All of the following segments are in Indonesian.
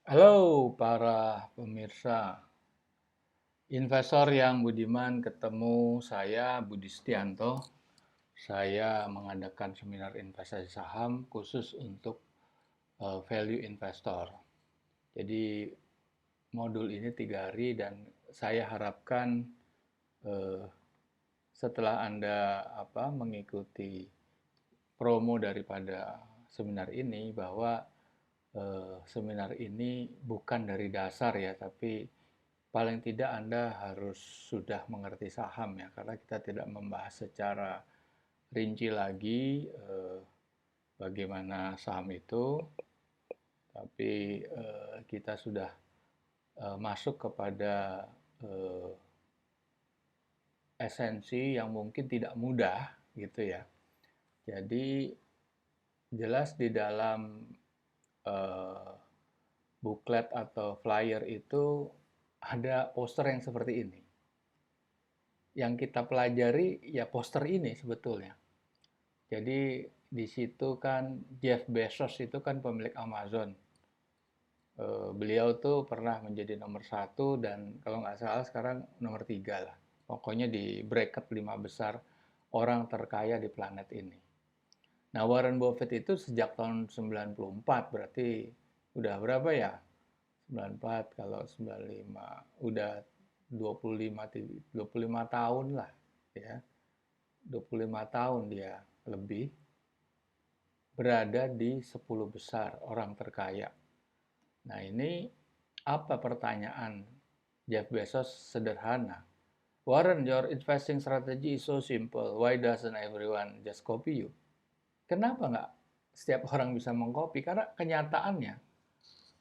Halo para pemirsa, investor yang budiman, ketemu saya Budi Setianto. Saya mengadakan seminar investasi saham khusus untuk value investor. Jadi modul ini 3 hari dan saya harapkan eh, setelah Anda mengikuti promo daripada seminar ini bahwa seminar ini bukan dari dasar ya, tapi paling tidak Anda harus sudah mengerti saham ya, karena kita tidak membahas secara rinci lagi bagaimana saham itu, tapi kita sudah masuk kepada eh, esensi yang mungkin tidak mudah gitu ya. Jadi jelas di dalam eh, booklet atau flyer itu ada poster yang seperti ini. Yang kita pelajari ya poster ini sebetulnya. Jadi di situ kan Jeff Bezos itu kan pemilik Amazon. Beliau tuh pernah menjadi nomor satu dan kalau nggak salah sekarang nomor tiga lah. Pokoknya di bracket 5 besar orang terkaya di planet ini. Nah, Warren Buffett itu sejak tahun 94, berarti udah berapa ya? 94 kalau 95 udah 25 tahun lah ya. 25 tahun dia lebih berada di 10 besar orang terkaya. Nah, ini apa pertanyaan Jeff Bezos sederhana. Warren, your investing strategy is so simple. Why doesn't everyone just copy you? Kenapa nggak setiap orang bisa mengcopy? Karena kenyataannya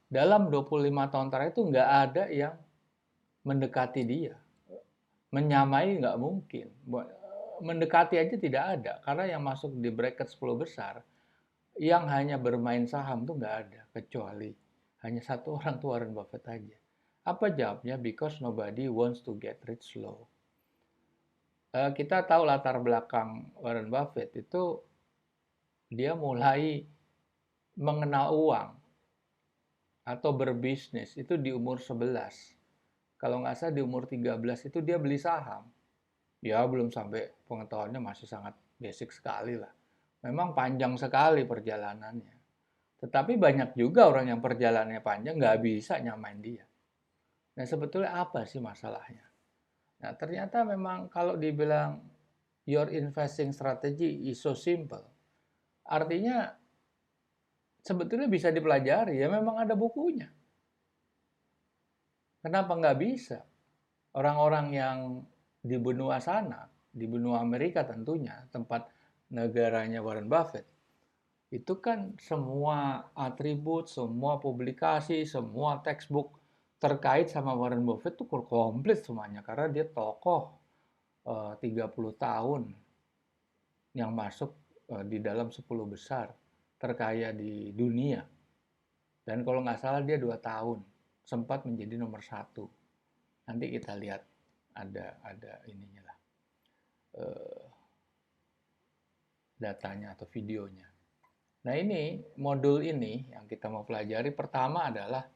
dalam 25 tahun terakhir itu nggak ada yang mendekati dia. Menyamai nggak mungkin. Mendekati aja tidak ada. Karena yang masuk di bracket 10 besar, yang hanya bermain saham tuh nggak ada. Kecuali hanya satu orang tuh Warren Buffett aja. Apa jawabnya? Because nobody wants to get rich slow. Kita tahu latar belakang Warren Buffett itu dia mulai mengenal uang atau berbisnis itu di umur 11. Kalau nggak salah di umur 13 itu dia beli saham. Ya belum sampai pengetahuannya masih sangat basic sekali lah. Memang panjang sekali perjalanannya. Tetapi banyak juga orang yang perjalanannya panjang nggak bisa nyamain dia. Nah sebetulnya apa sih masalahnya? Nah ternyata memang kalau dibilang your investing strategy is so simple. Artinya sebetulnya bisa dipelajari ya memang ada bukunya. Kenapa nggak bisa? Orang-orang yang di benua sana, di benua Amerika tentunya, tempat negaranya Warren Buffett, itu kan semua atribut, semua publikasi, semua textbook terkait sama Warren Buffett itu komplit semuanya karena dia tokoh 30 tahun yang masuk di dalam 10 besar terkaya di dunia. Dan kalau nggak salah dia 2 tahun sempat menjadi nomor satu. Nanti kita lihat ada ininya lah datanya atau videonya. Nah ini modul ini yang kita mau pelajari pertama adalah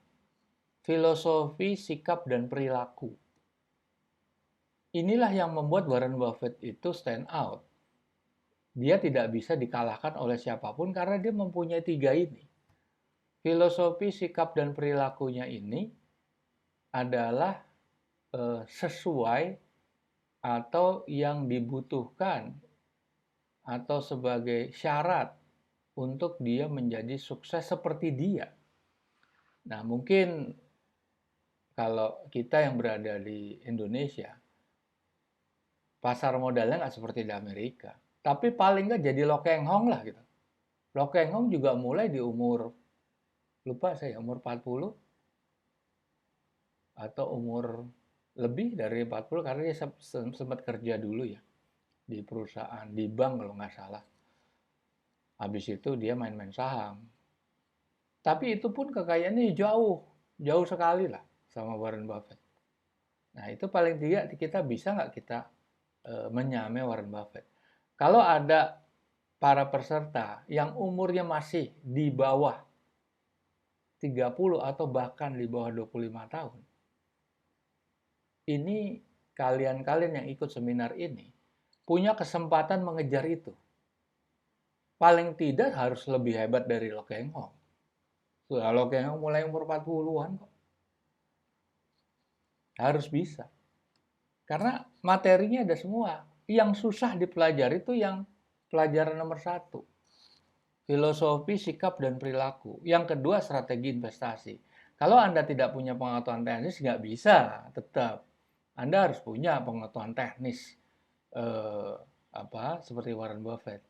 filosofi sikap dan perilaku. Inilah yang membuat Warren Buffett itu stand out. Dia tidak bisa dikalahkan oleh siapapun karena dia mempunyai 3 ini. Filosofi sikap dan perilakunya ini adalah sesuai atau yang dibutuhkan atau sebagai syarat untuk dia menjadi sukses seperti dia. Nah, mungkin kalau kita yang berada di Indonesia, pasar modalnya nggak seperti di Amerika. Tapi paling nggak jadi Lo Keng Hong lah gitu. Lo Keng Hong juga mulai di umur, lupa saya, umur 40 atau umur lebih dari 40 karena dia sempat kerja dulu ya di perusahaan, di bank kalau nggak salah. Habis itu dia main-main saham. Tapi itu pun kekayaannya jauh, jauh sekali lah sama Warren Buffett. Nah itu paling tidak kita bisa nggak kita menyamai Warren Buffett. Kalau ada para peserta yang umurnya masih di bawah 30 atau bahkan di bawah 25 tahun, ini kalian-kalian yang ikut seminar ini punya kesempatan mengejar itu. Paling tidak harus lebih hebat dari Lo Keng Hong. Lo Keng Hong mulai umur 40-an kok. Harus bisa. Karena materinya ada semua. Yang susah dipelajari itu yang pelajaran nomor 1. Filosofi, sikap, dan perilaku. Yang kedua, strategi investasi. Kalau Anda tidak punya pengetahuan teknis, nggak bisa tetap. Anda harus punya pengetahuan teknis. Seperti Warren Buffett.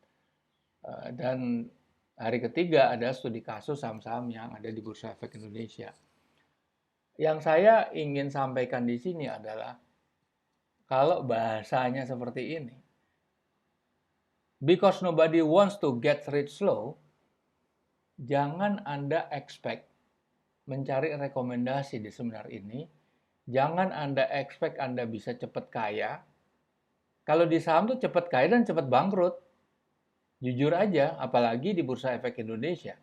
Dan hari ketiga ada studi kasus saham-saham yang ada di Bursa Efek Indonesia. Yang saya ingin sampaikan di sini adalah, kalau bahasanya seperti ini, because nobody wants to get rich slow, jangan Anda expect mencari rekomendasi di seminar ini. Jangan Anda expect Anda bisa cepat kaya. Kalau di saham tuh cepat kaya dan cepat bangkrut. Jujur aja, apalagi di Bursa Efek Indonesia.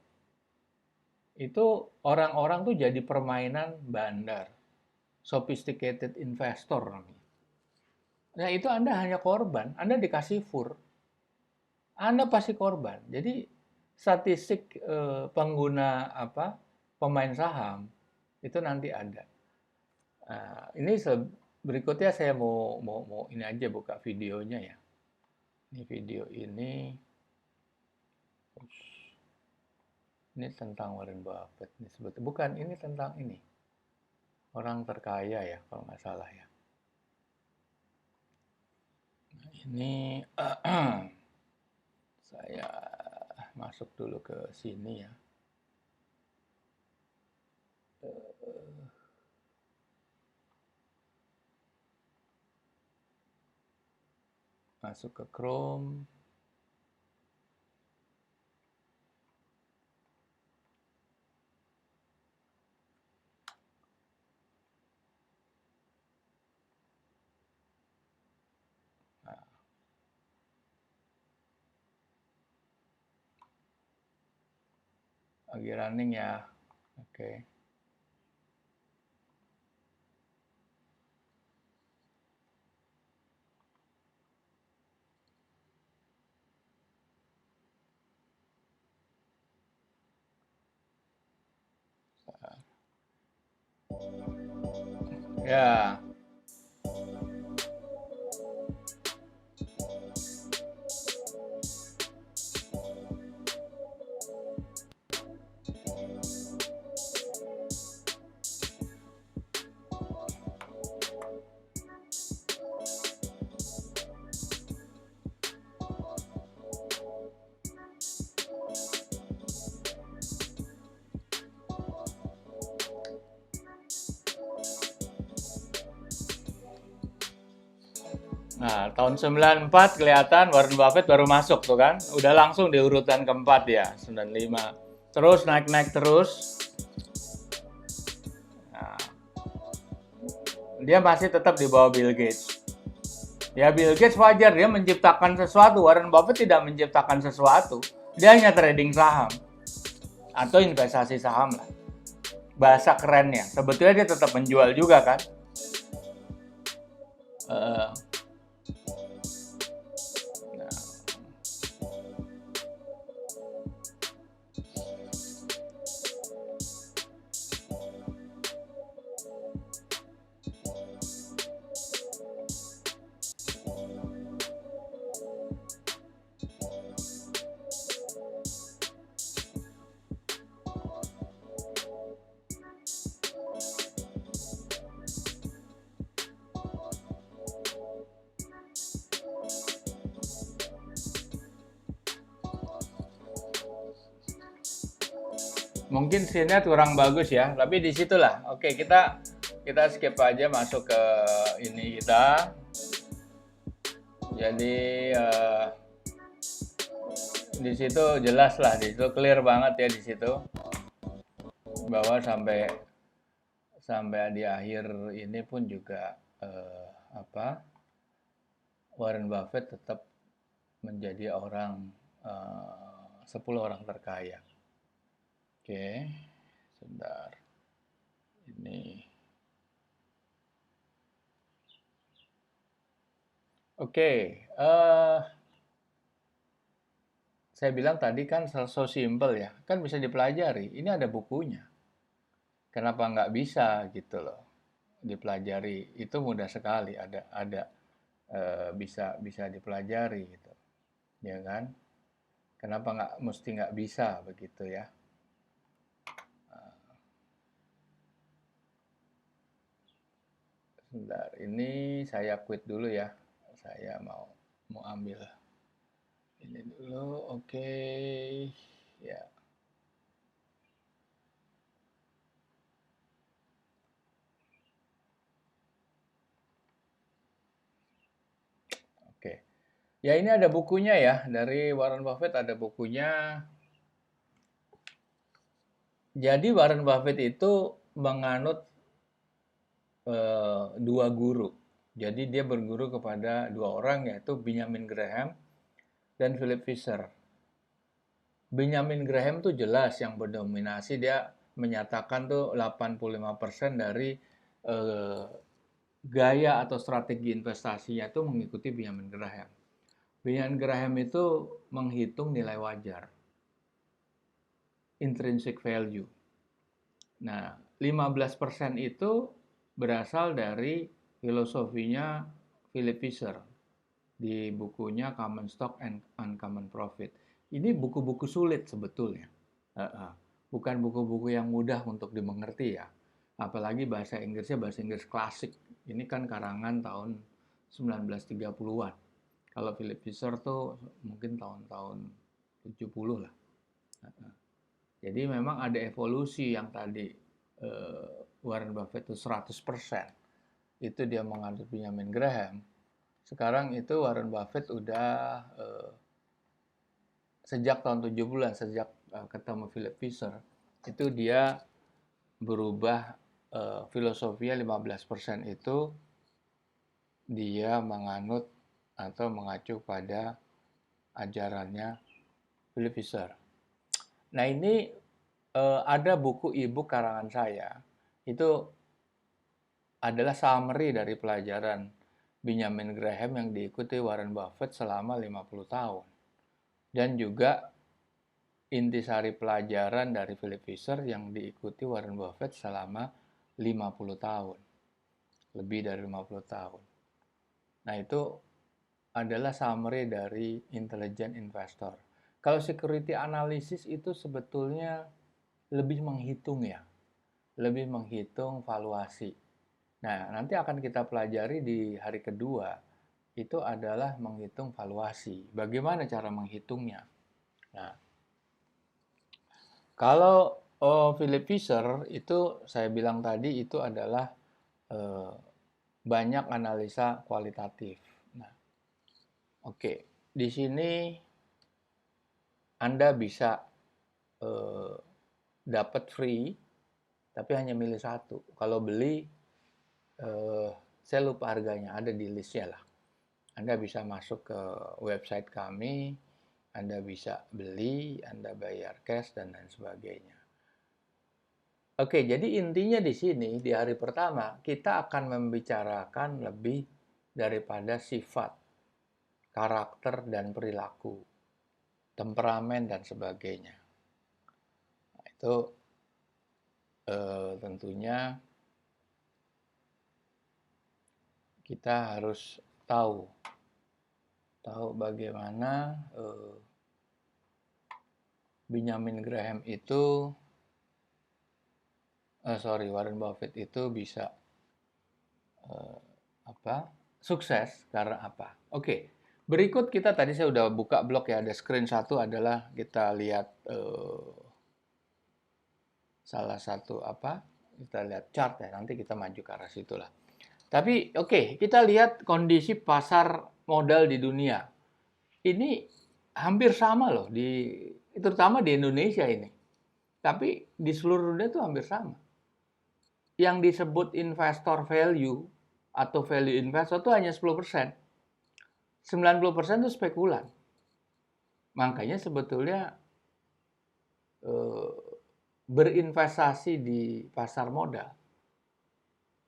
Itu orang-orang tuh jadi permainan bandar. Sophisticated investor namanya. Nah, itu Anda hanya korban. Anda dikasih fur. Anda pasti korban. Jadi statistik pengguna pemain saham itu nanti ada. Nah, ini berikutnya saya mau ini aja buka videonya ya. Ini video ini tentang Warren Buffett. Ini sebetulnya bukan, ini tentang ini orang terkaya ya kalau nggak salah ya. Nah, ini saya masuk dulu ke sini ya. Masuk ke Chrome. Lagi running ya. Oke. Ya. Nah, tahun 94 kelihatan Warren Buffett baru masuk tuh kan. Udah langsung di urutan keempat ya, 95. Terus naik-naik terus. Nah, dia masih tetap di bawah Bill Gates. Ya, Bill Gates wajar dia menciptakan sesuatu. Warren Buffett tidak menciptakan sesuatu. Dia hanya trading saham. Atau investasi saham lah. Bahasa kerennya. Sebetulnya dia tetap menjual juga kan. Mungkin scene-nya kurang bagus ya, tapi disitulah. Oke, kita skip aja masuk ke ini kita. Jadi di situ jelas lah, di situ clear banget ya di situ bahwa sampai di akhir ini pun juga Warren Buffett tetap menjadi 10 orang terkaya. Oke, Sebentar. Ini. Oke, saya bilang tadi kan so simple ya, kan bisa dipelajari. Ini ada bukunya. Kenapa nggak bisa gitu loh dipelajari? Itu mudah sekali. Ada bisa bisa dipelajari gitu, ya kan? Kenapa nggak bisa begitu ya? Sebentar, ini saya quit dulu ya. Saya mau ambil ini dulu, oke. Ya, oke. Ya ini ada bukunya ya, dari Warren Buffett ada bukunya. Jadi Warren Buffett itu menganut dua guru. Jadi dia berguru kepada dua orang yaitu Benjamin Graham dan Philip Fisher. Benjamin Graham tuh jelas yang berdominasi, dia menyatakan tuh 85% dari eh, gaya atau strategi investasinya itu mengikuti Benjamin Graham. Benjamin Graham itu menghitung nilai wajar, intrinsic value. Nah, 15% itu berasal dari filosofinya Philip Fisher di bukunya Common Stock and Uncommon Profit. Ini buku-buku sulit sebetulnya. Bukan buku-buku yang mudah untuk dimengerti ya. Apalagi bahasa Inggrisnya bahasa Inggris klasik. Ini kan karangan tahun 1930-an. Kalau Philip Fisher tuh mungkin tahun-tahun 70 lah. Jadi memang ada evolusi yang tadi Warren Buffett itu 100%. Itu dia menganut Benjamin Graham. Sekarang itu Warren Buffett udah sejak tahun 70-an, sejak ketemu Philip Fisher, itu dia berubah filosofinya 15% itu dia menganut atau mengacu pada ajarannya Philip Fisher. Nah ini ada buku e-book karangan saya, itu adalah summary dari pelajaran Benjamin Graham yang diikuti Warren Buffett selama 50 tahun. Dan juga intisari pelajaran dari Philip Fisher yang diikuti Warren Buffett selama 50 tahun. Lebih dari 50 tahun. Nah itu adalah summary dari intelligent investor. Kalau security analysis itu sebetulnya lebih menghitung ya. Lebih menghitung valuasi. Nah, nanti akan kita pelajari di hari kedua, itu adalah menghitung valuasi. Bagaimana cara menghitungnya? Nah, kalau Philip Fisher itu saya bilang tadi itu adalah banyak analisa kualitatif. Nah, oke, di sini Anda bisa dapat free, tapi hanya milih satu. Kalau beli, saya lupa harganya, ada di listnya lah. Anda bisa masuk ke website kami, Anda bisa beli, Anda bayar cash, dan lain sebagainya. Oke, jadi intinya di sini, di hari pertama, kita akan membicarakan lebih daripada sifat, karakter, dan perilaku, temperamen, dan sebagainya. Nah, itu tentunya kita harus tahu bagaimana Benjamin Graham itu Warren Buffett itu bisa sukses karena apa? Oke, berikut kita tadi saya udah buka blog ya, ada screen satu adalah kita lihat salah satu kita lihat chart ya, nanti kita maju ke arah situ lah. Tapi oke, kita lihat kondisi pasar modal di dunia. Ini hampir sama loh, terutama di Indonesia ini. Tapi di seluruh dunia itu hampir sama. Yang disebut investor value atau value investor itu hanya 10%. 90% itu spekulan. Makanya sebetulnya berinvestasi di pasar modal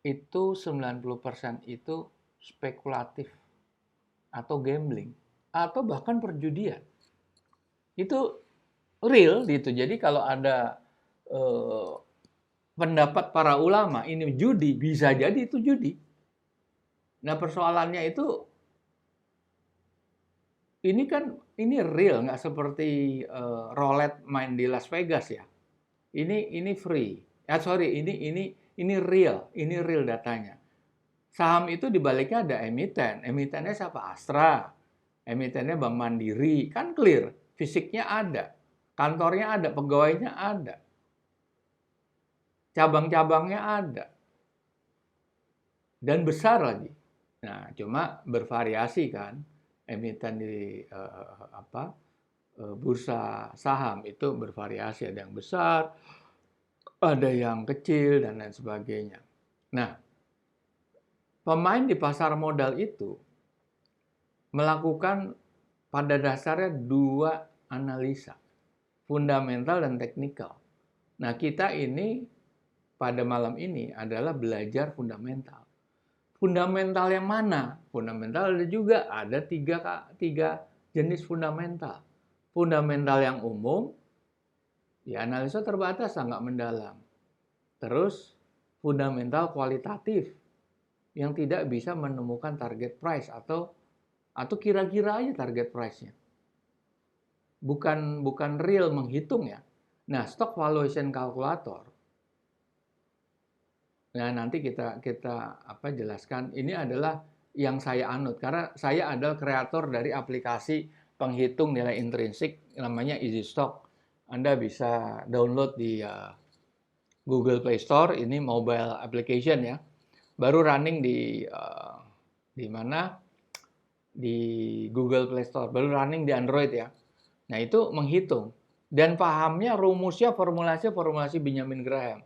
itu 90% itu spekulatif atau gambling atau bahkan perjudian. Itu real gitu. Jadi kalau ada eh, pendapat para ulama ini judi, bisa jadi itu judi. Nah persoalannya itu ini kan ini real, nggak seperti roulette main di Las Vegas ya. Ini free. Sorry, ini real, ini real datanya. Saham itu dibaliknya ada emiten. Emitennya siapa? Astra. Emitennya Bank Mandiri. Kan clear. Fisiknya ada. Kantornya ada. Pegawainya ada. Cabang-cabangnya ada. Dan besar lagi. Nah, cuma bervariasi kan. Emiten di bursa saham itu bervariasi. Ada yang besar, ada yang kecil, dan lain sebagainya. Nah, pemain di pasar modal itu melakukan pada dasarnya dua analisa, fundamental dan teknikal. Nah, kita ini pada malam ini adalah belajar fundamental. Fundamental yang mana? Fundamental ada juga, ada tiga jenis fundamental. Fundamental yang umum, ya analisa terbatas, sangat mendalam. Terus fundamental kualitatif, yang tidak bisa menemukan target price atau kira-kira aja target price-nya. Bukan real menghitung ya. Nah, stock valuation calculator. Nah, nanti kita jelaskan. Ini adalah yang saya anut karena saya adalah kreator dari aplikasi penghitung nilai intrinsik namanya Easy Stock. Anda bisa download di Google Play Store, ini mobile application ya. Baru running di mana? Di Google Play Store, baru running di Android ya. Nah, itu menghitung. Dan pahamnya, rumusnya, formulasi Benjamin Graham.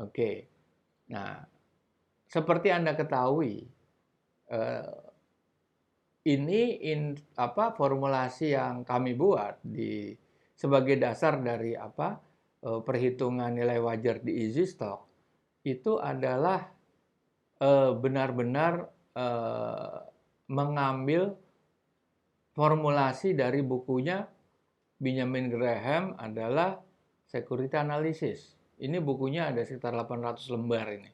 Oke. Nah, seperti Anda ketahui, ini formulasi yang kami buat sebagai dasar dari perhitungan nilai wajar di Easy Stock itu adalah benar-benar mengambil formulasi dari bukunya Benjamin Graham adalah Security Analysis. Ini bukunya ada sekitar 800 lembar ini.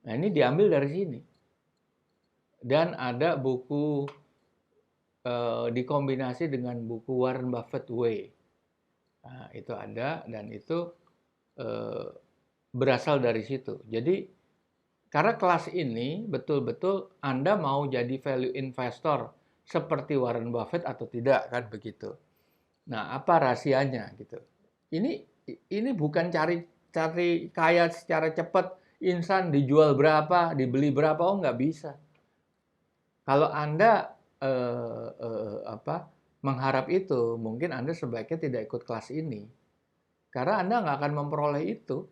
Nah, ini diambil dari sini. Dan ada buku dikombinasi dengan buku Warren Buffett Way. Nah, itu ada dan itu berasal dari situ. Jadi karena kelas ini betul-betul Anda mau jadi value investor seperti Warren Buffett atau tidak kan begitu. Nah, apa rahasianya gitu. Ini bukan cari kaya secara cepat, instan, dijual berapa, dibeli berapa, oh nggak bisa. Kalau Anda mengharap itu, mungkin Anda sebaiknya tidak ikut kelas ini. Karena Anda nggak akan memperoleh itu.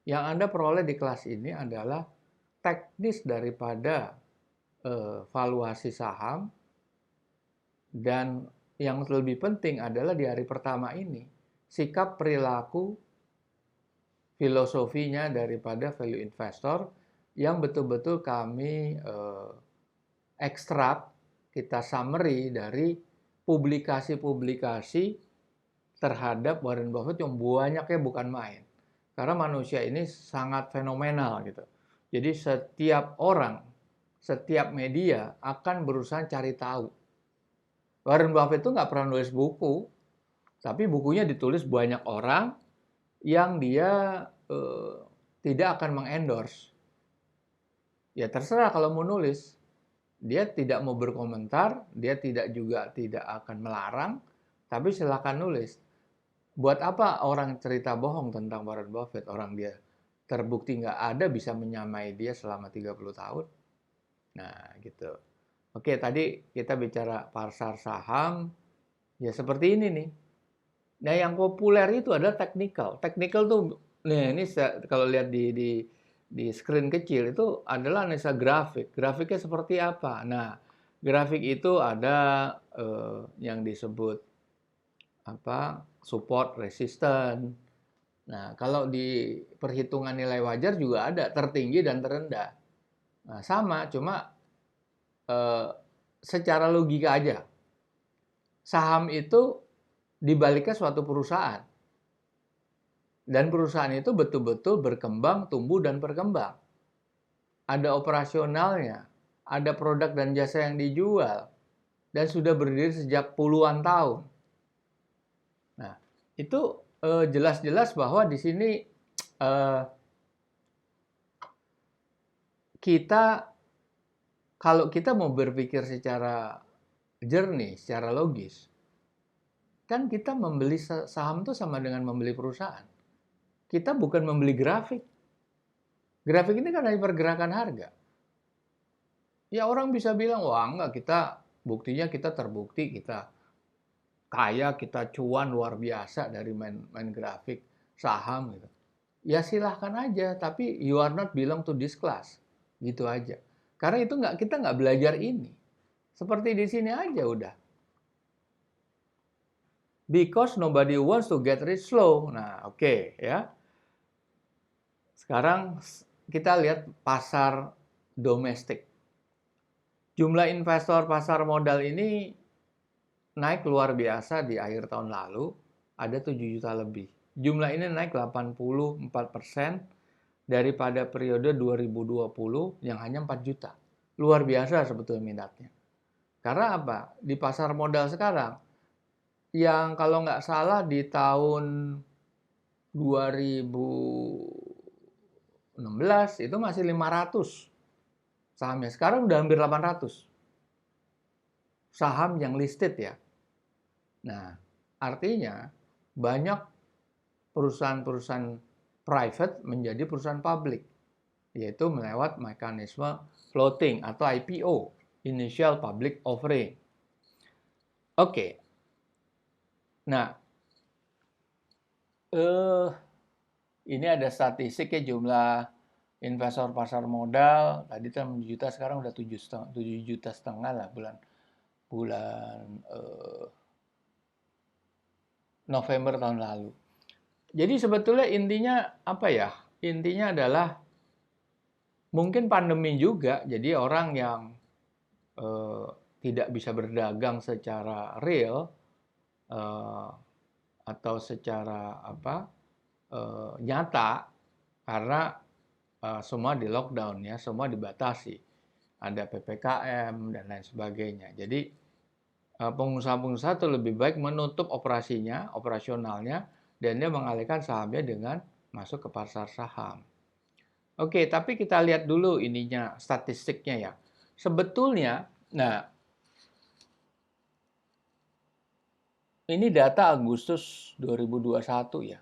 Yang Anda peroleh di kelas ini adalah teknis daripada valuasi saham, dan yang lebih penting adalah di hari pertama ini, sikap perilaku filosofinya daripada value investor yang betul-betul kami ekstrak, kita summary dari publikasi-publikasi terhadap Warren Buffett yang banyaknya bukan main. Karena manusia ini sangat fenomenal gitu. Jadi setiap orang, setiap media akan berusaha cari tahu. Warren Buffett itu nggak pernah nulis buku, tapi bukunya ditulis banyak orang yang dia tidak akan mengendorse. Ya terserah kalau mau nulis. Dia tidak mau berkomentar, dia tidak akan melarang, tapi silakan nulis. Buat apa orang cerita bohong tentang Warren Buffett? Orang dia terbukti nggak ada bisa menyamai dia selama 30 tahun. Nah, gitu. Oke, tadi kita bicara pasar saham, ya seperti ini nih. Nah, yang populer itu adalah technical. Technical tuh, nih ini kalau lihat di screen kecil itu adalah analisa grafik. Grafiknya seperti apa? Nah, grafik itu ada yang disebut support, resistance, Nah, kalau di perhitungan nilai wajar juga ada tertinggi dan terendah. Nah, sama, cuma eh, secara logika aja. Saham itu dibaliknya suatu perusahaan. Dan perusahaan itu betul-betul berkembang, tumbuh, dan berkembang. Ada operasionalnya, ada produk dan jasa yang dijual, dan sudah berdiri sejak puluhan tahun. Nah, itu jelas-jelas bahwa di sini eh, kita, kalau kita mau berpikir secara jernih, secara logis, kan kita membeli saham itu sama dengan membeli perusahaan. Kita bukan membeli grafik. Grafik ini kan hanya pergerakan harga. Ya orang bisa bilang, wah enggak, kita buktinya kita terbukti, kita kaya, kita cuan luar biasa dari main grafik saham gitu. Ya silahkan aja, tapi you are not belong to this class. Gitu aja. Karena itu kita nggak belajar ini. Seperti di sini aja udah. Because nobody wants to get rich slow. Nah, oke, ya. Sekarang kita lihat pasar domestik. Jumlah investor pasar modal ini naik luar biasa di akhir tahun lalu, ada 7 juta lebih. Jumlah ini naik 84% daripada periode 2020 yang hanya 4 juta. Luar biasa sebetulnya minatnya. Karena apa? Di pasar modal sekarang, yang kalau nggak salah di tahun 2016 itu masih 500 sahamnya. Sekarang udah hampir 800 saham yang listed ya. Nah, artinya banyak perusahaan-perusahaan private menjadi perusahaan publik, yaitu melewat mekanisme floating atau IPO, Initial Public Offering. Oke. Nah, ini ada statistik ya, jumlah investor pasar modal tadi 6 juta, sekarang udah 7 juta setengah lah bulan November tahun lalu. Jadi sebetulnya intinya apa ya? Intinya adalah mungkin pandemi juga, jadi orang yang eh, tidak bisa berdagang secara real eh, atau secara nyata, karena semua di lockdown ya, semua dibatasi, ada PPKM dan lain sebagainya. Jadi pengusaha-pengusaha itu lebih baik menutup operasionalnya, dan dia mengalihkan sahamnya dengan masuk ke pasar saham. Oke, tapi kita lihat dulu ininya, statistiknya ya. Sebetulnya, nah ini data Agustus 2021 ya.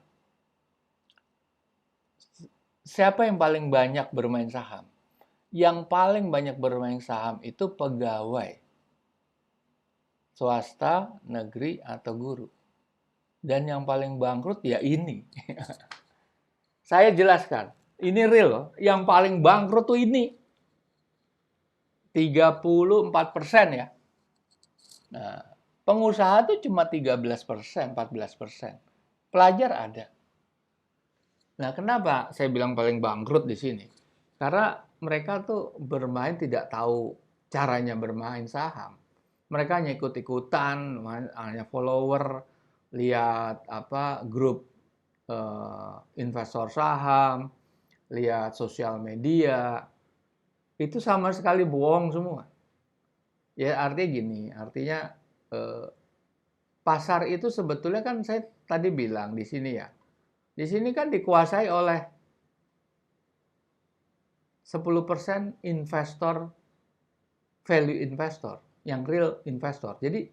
Siapa yang paling banyak bermain saham? Yang paling banyak bermain saham itu pegawai swasta, negeri, atau guru. Dan yang paling bangkrut ya ini. Saya jelaskan, ini real. Yang paling bangkrut tuh ini. 34% ya. Nah, pengusaha tuh cuma 13%, 14%. Pelajar ada. Nah, kenapa saya bilang paling bangkrut di sini? Karena mereka tuh bermain tidak tahu caranya bermain saham. Mereka hanya ikut-ikutan, hanya follower, lihat grup investor saham, lihat sosial media, itu sama sekali bohong semua. Ya artinya gini, artinya pasar itu sebetulnya kan saya tadi bilang di sini ya. Di sini kan dikuasai oleh 10% investor, value investor, yang real investor. Jadi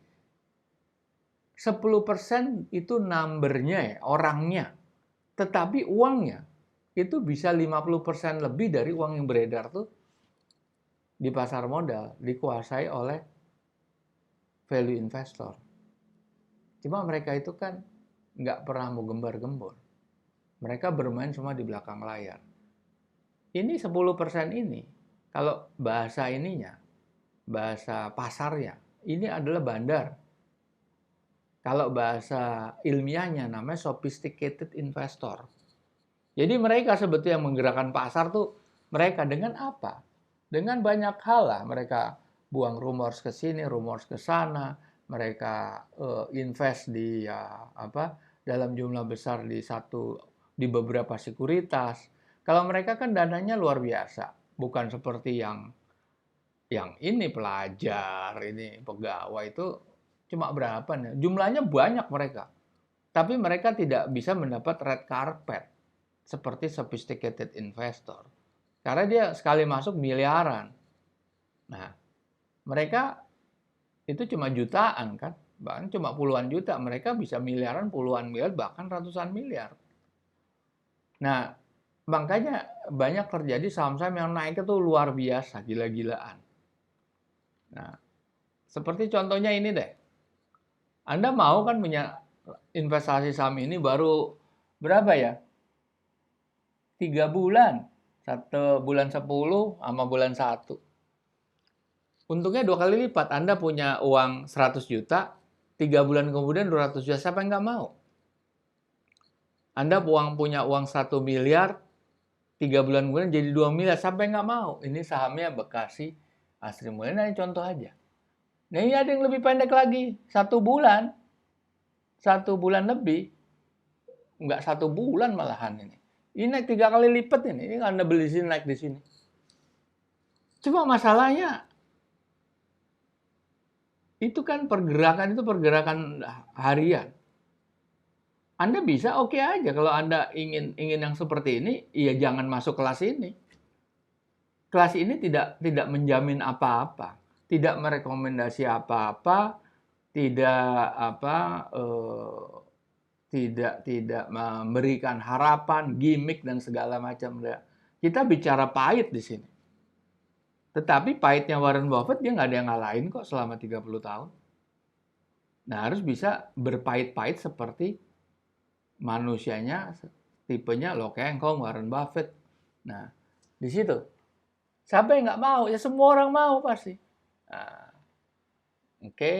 10% itu numbernya ya, orangnya. Tetapi uangnya itu bisa 50% lebih dari uang yang beredar tuh di pasar modal dikuasai oleh value investor. Cuma mereka itu kan nggak pernah mau gembar-gembor. Mereka bermain semua di belakang layar. Ini 10% ini, kalau bahasa ininya, bahasa pasarnya, ini adalah bandar. Kalau bahasa ilmiahnya namanya sophisticated investor. Jadi mereka sebetulnya yang menggerakkan pasar tuh mereka dengan apa? Dengan banyak hal lah. Mereka buang rumors ke sini, rumors ke sana. Mereka invest di dalam jumlah besar di beberapa sekuritas. Kalau mereka kan dananya luar biasa, bukan seperti yang ini pelajar, ini pegawai itu cuma berapa nih? Jumlahnya banyak mereka. Tapi mereka tidak bisa mendapat red carpet seperti sophisticated investor. Karena dia sekali masuk miliaran. Nah, mereka itu cuma jutaan kan, bahkan cuma puluhan juta. Mereka bisa miliaran, puluhan miliar, bahkan ratusan miliar. Nah, makanya banyak terjadi saham-saham yang naik itu luar biasa, gila-gilaan. Nah, seperti contohnya ini deh. Anda mau kan punya investasi saham ini baru berapa ya? 3 bulan. 1 bulan 10 sama bulan 1. Untungnya 2 kali lipat. Anda punya uang 100 juta, 3 bulan kemudian 200 juta. Siapa yang nggak mau? Anda punya uang 1 miliar, 3 bulan kemudian jadi 2 miliar. Siapa yang nggak mau? Ini sahamnya Bekasi Asri Mulyana, ini contoh aja. Nah, ini ada yang lebih pendek lagi. 1 bulan. 1 bulan lebih. Nggak 1 bulan malahan ini. Ini naik 3 kali lipat ini. Ini Anda beli di sini, naik di sini. Cuma masalahnya, itu kan pergerakan harian. Anda bisa oke aja kalau Anda ingin yang seperti ini, ya jangan masuk kelas ini. Kelas ini tidak menjamin apa-apa, tidak merekomendasi apa-apa, tidak memberikan harapan, gimmick dan segala macam. Kita bicara pahit di sini. Tetapi pahitnya Warren Buffett dia nggak ada yang ngalahin kok selama 30 tahun. Nah, harus bisa berpahit-pahit seperti manusianya, tipenya Lo Keng Hong, Warren Buffett. Nah, di situ. Siapa yang nggak mau? Ya semua orang mau pasti. Nah, oke.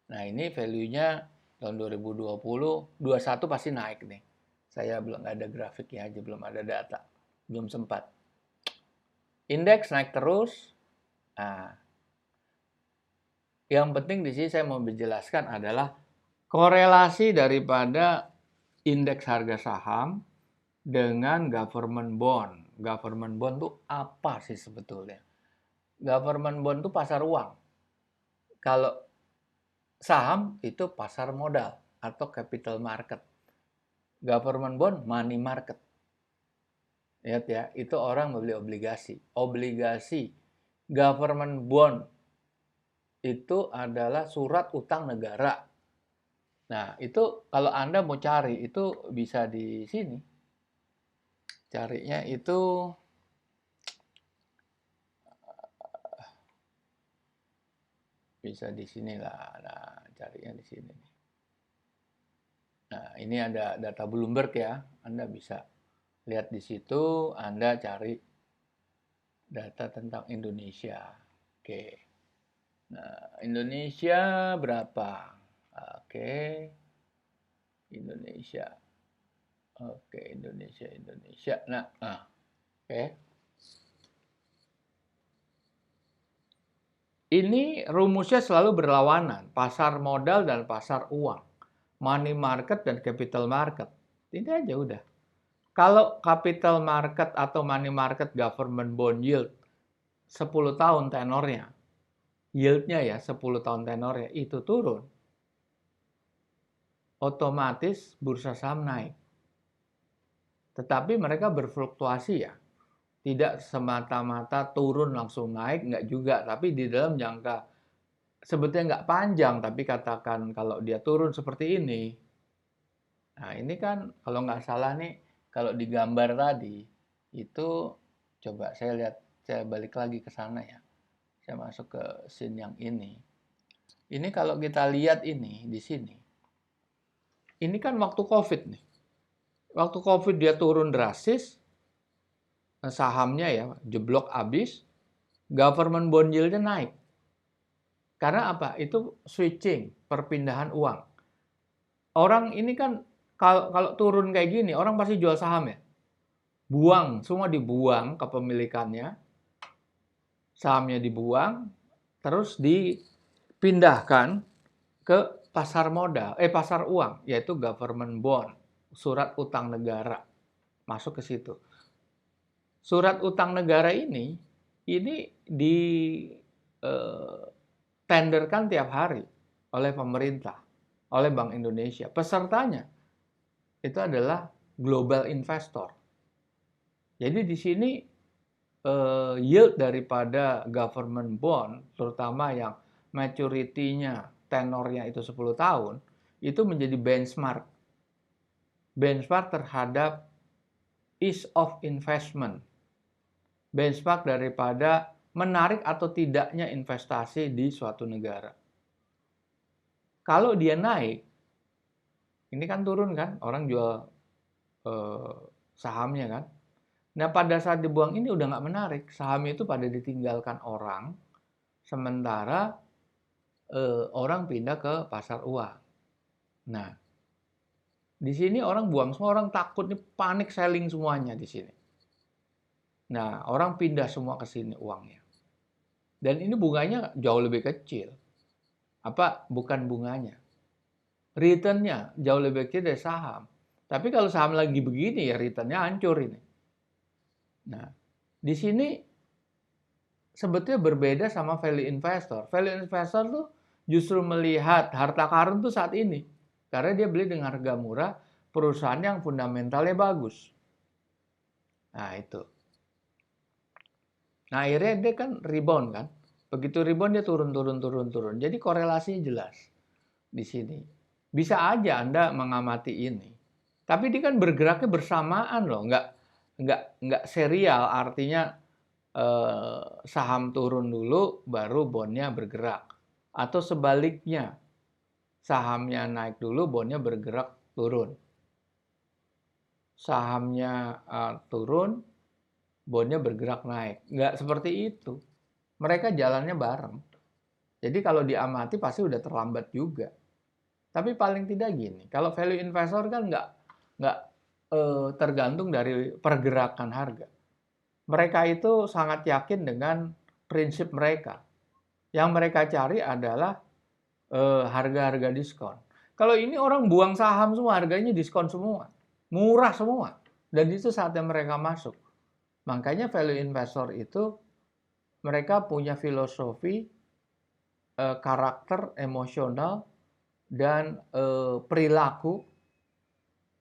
Nah, ini value-nya tahun 2020, 21 pasti naik nih. Saya belum nggak ada grafiknya aja, belum ada data. Belum sempat. Indeks naik terus. Nah, yang penting di sini saya mau menjelaskan adalah korelasi daripada indeks harga saham dengan government bond. Government bond itu apa sih sebetulnya? Government bond itu pasar uang. Kalau saham itu pasar modal atau capital market. Government bond money market. Lihat ya, itu orang membeli obligasi. Obligasi government bond itu adalah surat utang negara. Nah, itu kalau Anda mau cari, itu bisa di sini. Carinya itu bisa di sini lah. Nah, carinya di sini. Nah, ini ada data Bloomberg ya. Anda bisa lihat di situ, Anda cari data tentang Indonesia. Oke. Nah, Indonesia berapa? Oke. Indonesia. Oke, Indonesia. Nah, oke. Ini rumusnya selalu berlawanan, pasar modal dan pasar uang. Money market dan capital market. Ini aja udah. Kalau capital market atau money market government bond yield 10 tahun tenornya, yieldnya ya 10 tahun tenornya itu turun, otomatis bursa saham naik. Tetapi mereka berfluktuasi ya, tidak semata-mata turun langsung naik, nggak juga. Tapi di dalam jangka sebetulnya nggak panjang, tapi katakan kalau dia turun seperti ini. Nah, ini kan kalau nggak salah nih, kalau di gambar tadi, itu coba saya balik lagi ke sana ya. Saya masuk ke scene yang ini. Ini kalau kita lihat ini, di sini. Ini kan waktu COVID nih. Waktu COVID dia turun drastis, sahamnya ya jeblok abis, government bond yield-nya naik. Karena apa? Itu switching, perpindahan uang. Orang ini kan Kalau turun kayak gini, orang pasti jual saham ya. Buang, semua dibuang kepemilikannya, sahamnya dibuang, terus dipindahkan ke pasar modal, pasar uang, yaitu government bond, surat utang negara, masuk ke situ. Surat utang negara ini tenderkan tiap hari oleh pemerintah, oleh Bank Indonesia. Pesertanya itu adalah global investor. Jadi di sini yield daripada government bond, terutama yang maturity-nya, tenornya itu 10 tahun, itu menjadi benchmark. Benchmark terhadap ease of investment. Benchmark daripada menarik atau tidaknya investasi di suatu negara. Kalau dia naik, ini kan turun kan, orang jual sahamnya kan. Nah pada saat dibuang ini udah nggak menarik, saham itu pada ditinggalkan orang, sementara orang pindah ke pasar uang. Nah di sini orang buang semua, orang takut nih, panik selling semuanya di sini. Nah orang pindah semua ke sini uangnya. Dan ini bunganya jauh lebih kecil. Bukan bunganya. Returnnya jauh lebih kecil dari saham. Tapi kalau saham lagi begini ya returnnya hancur ini. Nah, di sini sebetulnya berbeda sama value investor. Value investor tuh justru melihat harta karun tuh saat ini. Karena dia beli dengan harga murah, perusahaan yang fundamentalnya bagus. Nah, itu. Nah, akhirnya dia kan rebound kan. Begitu rebound dia turun. Jadi korelasinya jelas di sini. Bisa aja Anda mengamati ini. Tapi dia kan bergeraknya bersamaan loh, nggak serial. Artinya saham turun dulu, baru bondnya bergerak. Atau sebaliknya, sahamnya naik dulu, bondnya bergerak turun. Sahamnya turun, bondnya bergerak naik. Nggak seperti itu. Mereka jalannya bareng. Jadi kalau diamati pasti udah terlambat juga. Tapi paling tidak gini, kalau value investor kan nggak tergantung dari pergerakan harga. Mereka itu sangat yakin dengan prinsip mereka. Yang mereka cari adalah harga-harga diskon. Kalau ini orang buang saham semua, harganya diskon semua. Murah semua. Dan itu saatnya mereka masuk. Makanya value investor itu mereka punya filosofi, karakter, emosional, dan perilaku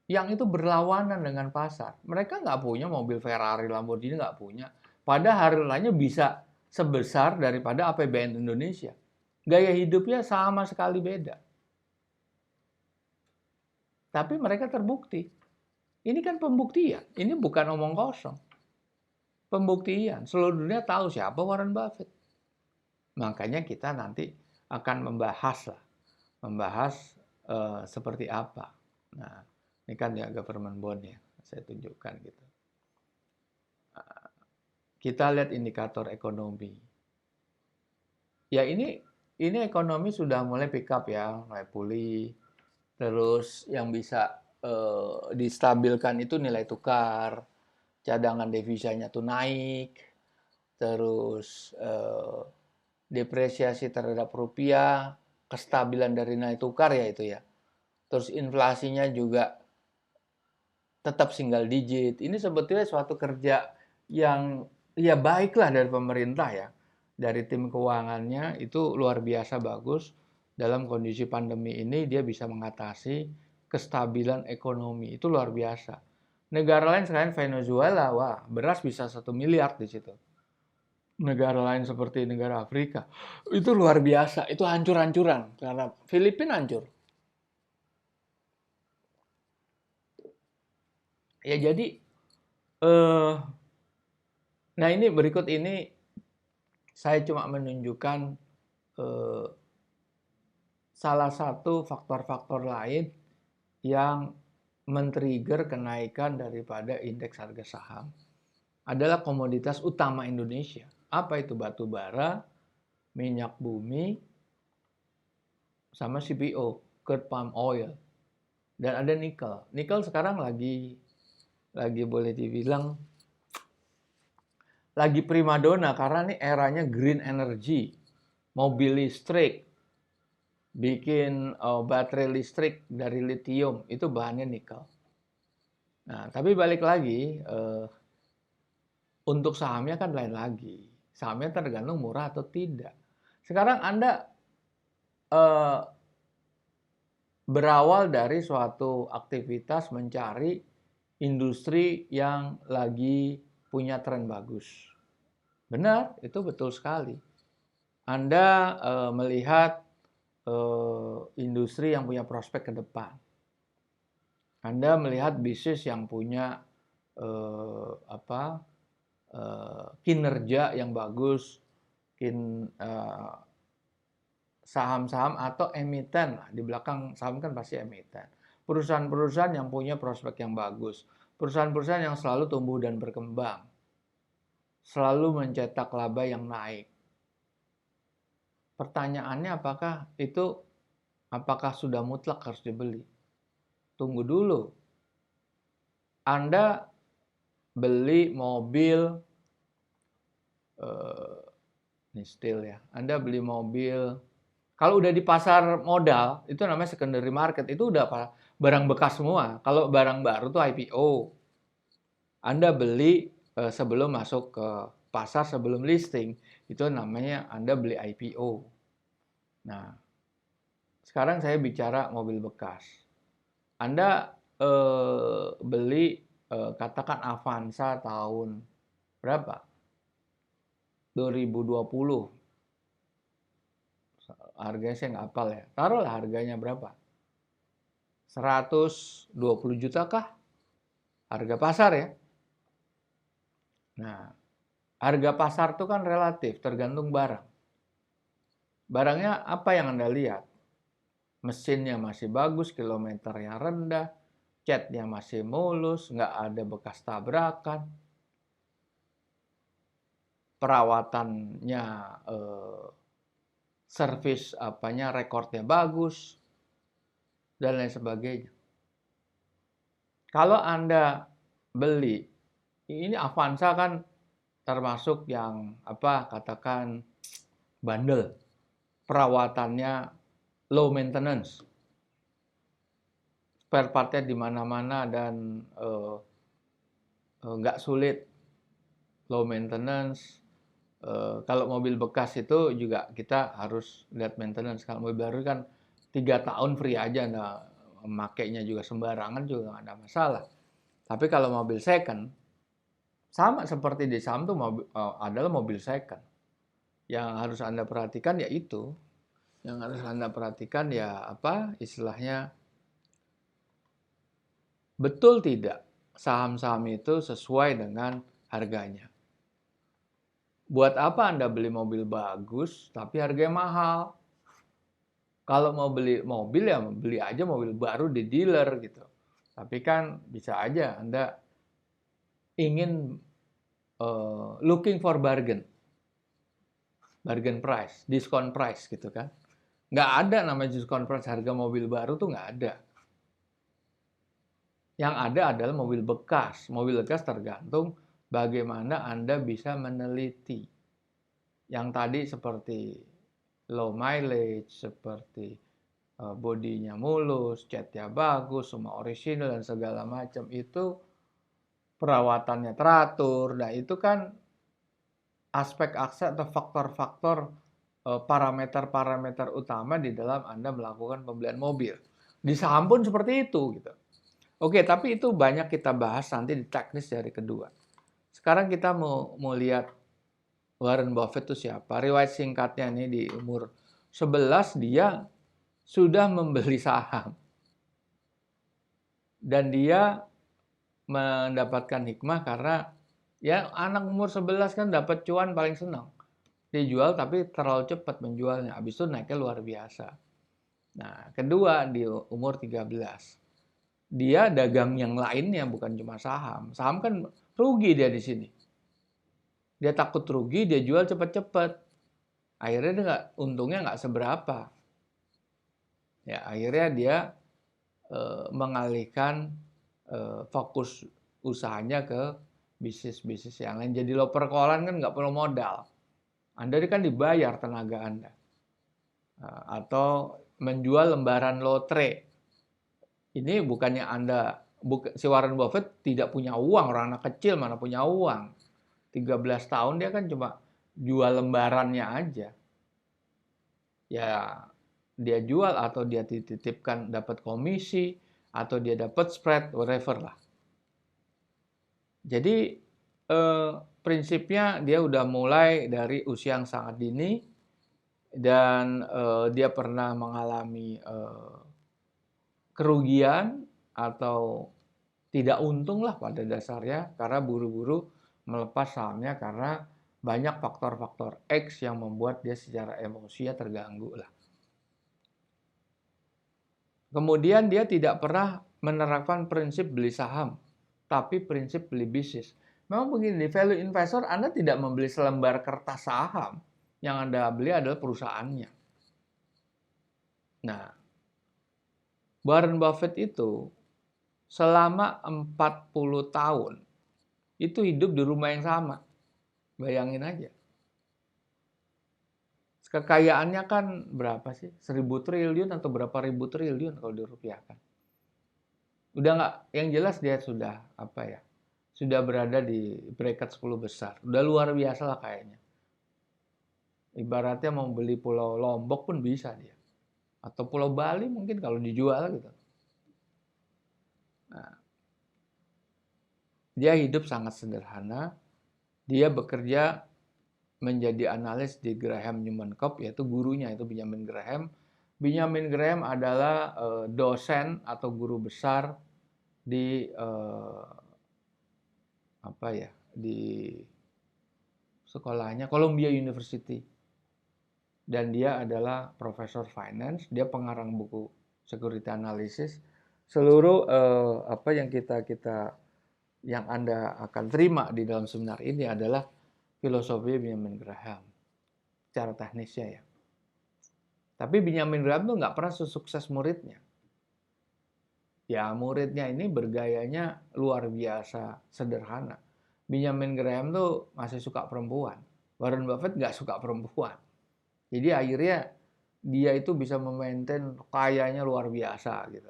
yang itu berlawanan dengan pasar. Mereka nggak punya mobil Ferrari, Lamborghini, nggak punya. Padahal harganya bisa sebesar daripada APBN Indonesia. Gaya hidupnya sama sekali beda. Tapi mereka terbukti. Ini kan pembuktian. Ini bukan omong kosong. Pembuktian. Seluruh dunia tahu siapa Warren Buffett. Makanya kita nanti akan membahas seperti apa. Nah, ini kan ya government bond ya, saya tunjukkan gitu. Kita lihat indikator ekonomi. Ya ini ekonomi sudah mulai pick up ya, mulai pulih. Terus yang bisa distabilkan itu nilai tukar, cadangan devisanya tuh naik, terus depresiasi terhadap rupiah, kestabilan dari nilai tukar ya itu ya. Terus inflasinya juga tetap single digit. Ini sebetulnya suatu kerja yang ya baiklah dari pemerintah ya. Dari tim keuangannya itu luar biasa bagus. Dalam kondisi pandemi ini dia bisa mengatasi kestabilan ekonomi. Itu luar biasa. Negara lain selain Venezuela, wah beras bisa 1 miliar di situ. Negara lain seperti negara Afrika, itu luar biasa. Itu hancur-hancuran. Karena Filipina hancur. Ya jadi, nah ini berikut ini saya cuma menunjukkan salah satu faktor-faktor lain yang men-trigger kenaikan daripada indeks harga saham adalah komoditas utama Indonesia. Apa itu? Batu bara, minyak bumi, sama CPO, crude palm oil. dan ada nikel. Nikel sekarang lagi boleh dibilang lagi primadona karena ini eranya green energy, mobil listrik, bikin baterai listrik dari litium, itu bahannya nikel. Nah, tapi balik lagi, untuk sahamnya kan lain lagi. Sahamnya tergantung murah atau tidak. Sekarang Anda berawal dari suatu aktivitas mencari industri yang lagi punya tren bagus. Benar, itu betul sekali. Anda melihat industri yang punya prospek ke depan. Anda melihat bisnis yang punya kinerja yang bagus, saham-saham atau emiten lah. Di belakang saham kan pasti emiten. Perusahaan-perusahaan yang punya prospek yang bagus. Perusahaan-perusahaan yang selalu tumbuh dan berkembang. Selalu mencetak laba yang naik. Pertanyaannya apakah sudah mutlak harus dibeli? Tunggu dulu. Anda beli mobil, ini still ya. Anda beli mobil, kalau udah di pasar modal, itu namanya secondary market, itu udah barang bekas semua. Kalau barang baru tuh IPO. Anda beli sebelum masuk ke pasar, sebelum listing, itu namanya Anda beli IPO. Nah, sekarang saya bicara mobil bekas. Anda beli katakan Avanza tahun berapa? 2020. Harganya saya nggak hafal ya. Taruhlah harganya berapa? 120 juta kah? Harga pasar ya. Nah, harga pasar itu kan relatif, tergantung barang. Barangnya apa yang Anda lihat? Mesinnya masih bagus, kilometernya rendah, catnya masih mulus, nggak ada bekas tabrakan, perawatannya, servis rekornya bagus, dan lain sebagainya. Kalau Anda beli, ini Avanza kan termasuk yang katakan bandel, perawatannya low maintenance, spare partnya di mana-mana dan nggak sulit, low maintenance. Kalau mobil bekas itu juga kita harus lihat maintenance. Kalau mobil baru kan 3 tahun free aja, makainya juga sembarangan juga nggak ada masalah. Tapi kalau mobil second, sama seperti di saham tuh adalah mobil second. Yang harus Anda perhatikan ya itu. Yang harus Anda perhatikan ya istilahnya, betul tidak saham-saham itu sesuai dengan harganya. Buat apa Anda beli mobil bagus tapi harganya mahal? Kalau mau beli mobil ya beli aja mobil baru di dealer gitu. Tapi kan bisa aja Anda ingin looking for bargain price, diskon price gitu kan. Nggak ada namanya diskon price harga mobil baru tuh nggak ada. Yang ada adalah mobil bekas. Mobil bekas tergantung bagaimana Anda bisa meneliti. Yang tadi seperti low mileage, seperti bodinya mulus, catnya bagus, semua original dan segala macam, itu perawatannya teratur. Nah itu kan aspek-aspek atau faktor-faktor parameter-parameter utama di dalam Anda melakukan pembelian mobil. Di saham pun seperti itu gitu. Oke, tapi itu banyak kita bahas nanti di teknis dari kedua. Sekarang kita mau lihat Warren Buffett itu siapa. Riwayat singkatnya nih, di umur 11 dia sudah membeli saham. Dan dia mendapatkan hikmah karena ya anak umur 11 kan dapat cuan paling senang. Dia jual tapi terlalu cepat menjualnya. Habis itu naiknya luar biasa. Nah, kedua di umur 13. Dia dagang yang lainnya, bukan cuma saham. Saham kan rugi dia di sini. Dia takut rugi, dia jual cepat-cepat. Akhirnya dia untungnya nggak seberapa. Ya, akhirnya dia mengalihkan fokus usahanya ke bisnis-bisnis yang lain. Jadi lo perkolan kan nggak perlu modal. Anda kan dibayar tenaga Anda. Atau menjual lembaran lotre. Ini bukannya Anda, si Warren Buffett tidak punya uang, orang anak kecil mana punya uang. 13 tahun dia kan cuma jual lembarannya aja. Ya dia jual atau dia dititipkan dapat komisi atau dia dapat spread, whatever lah. Jadi prinsipnya dia udah mulai dari usia yang sangat dini dan dia pernah mengalami kerugian atau tidak untung lah pada dasarnya karena buru-buru melepas sahamnya karena banyak faktor-faktor X yang membuat dia secara emosinya terganggu lah. Kemudian dia tidak pernah menerapkan prinsip beli saham, tapi prinsip beli bisnis. Memang begini, di value investor Anda tidak membeli selembar kertas saham, yang Anda beli adalah perusahaannya. Nah, Warren Buffett itu selama 40 tahun itu hidup di rumah yang sama. Bayangin aja. Kekayaannya kan berapa sih? 1000 triliun atau berapa ribu triliun kalau dirupiahkan. Udah nggak, yang jelas dia sudah apa ya? Sudah berada di bracket 10 besar. Udah luar biasa lah kayaknya. Ibaratnya mau beli Pulau Lombok pun bisa dia. Atau Pulau Bali mungkin kalau dijual gitu. Nah, dia hidup sangat sederhana. Dia bekerja menjadi analis di Graham Newman Corp, yaitu gurunya itu Benjamin Graham. Benjamin Graham adalah dosen atau guru besar di di sekolahnya Columbia University, dan dia adalah profesor finance. Dia pengarang buku Security Analysis. Seluruh yang Anda akan terima di dalam seminar ini adalah filosofi Benjamin Graham secara teknisnya ya. Tapi Benjamin Graham tuh nggak pernah sesukses muridnya. Ya muridnya ini bergayanya luar biasa sederhana. Benjamin Graham tuh masih suka perempuan. Warren Buffett nggak suka perempuan. Jadi akhirnya dia itu bisa memaintain kayanya luar biasa gitu.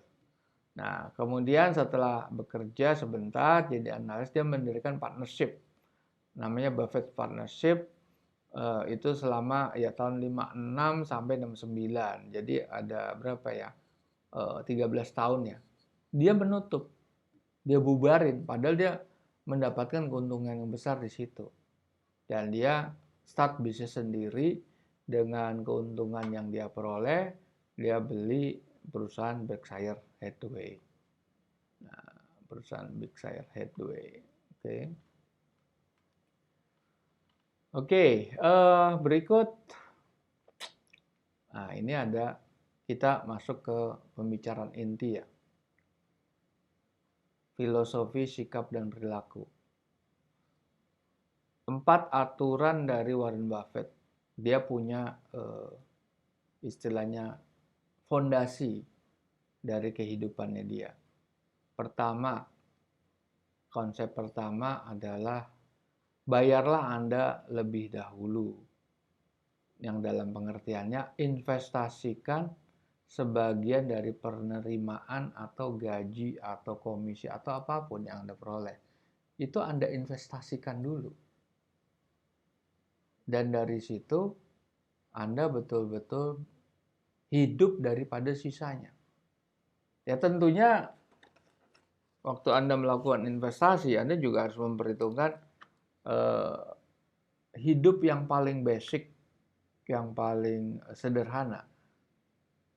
Nah kemudian setelah bekerja sebentar jadi analis, dia mendirikan partnership. Namanya Buffett Partnership. Itu selama ya tahun 56 sampai 69. Jadi ada berapa ya? 13 tahun ya. Dia menutup. Dia bubarin padahal dia mendapatkan keuntungan yang besar di situ. Dan dia start bisnis sendiri dengan keuntungan yang dia peroleh, dia beli perusahaan Berkshire Hathaway. Nah, perusahaan Berkshire Hathaway. Oke. Oke, berikut. Nah, ini ada kita masuk ke pembicaraan inti ya. Filosofi, sikap, dan perilaku. 4 aturan dari Warren Buffett. Dia punya istilahnya fondasi dari kehidupannya dia. Pertama, konsep pertama adalah bayarlah Anda lebih dahulu. Yang dalam pengertiannya investasikan sebagian dari penerimaan atau gaji atau komisi atau apapun yang Anda peroleh. Itu Anda investasikan dulu. Dan dari situ Anda betul-betul hidup daripada sisanya. Ya tentunya waktu Anda melakukan investasi, Anda juga harus memperhitungkan hidup yang paling basic, yang paling sederhana.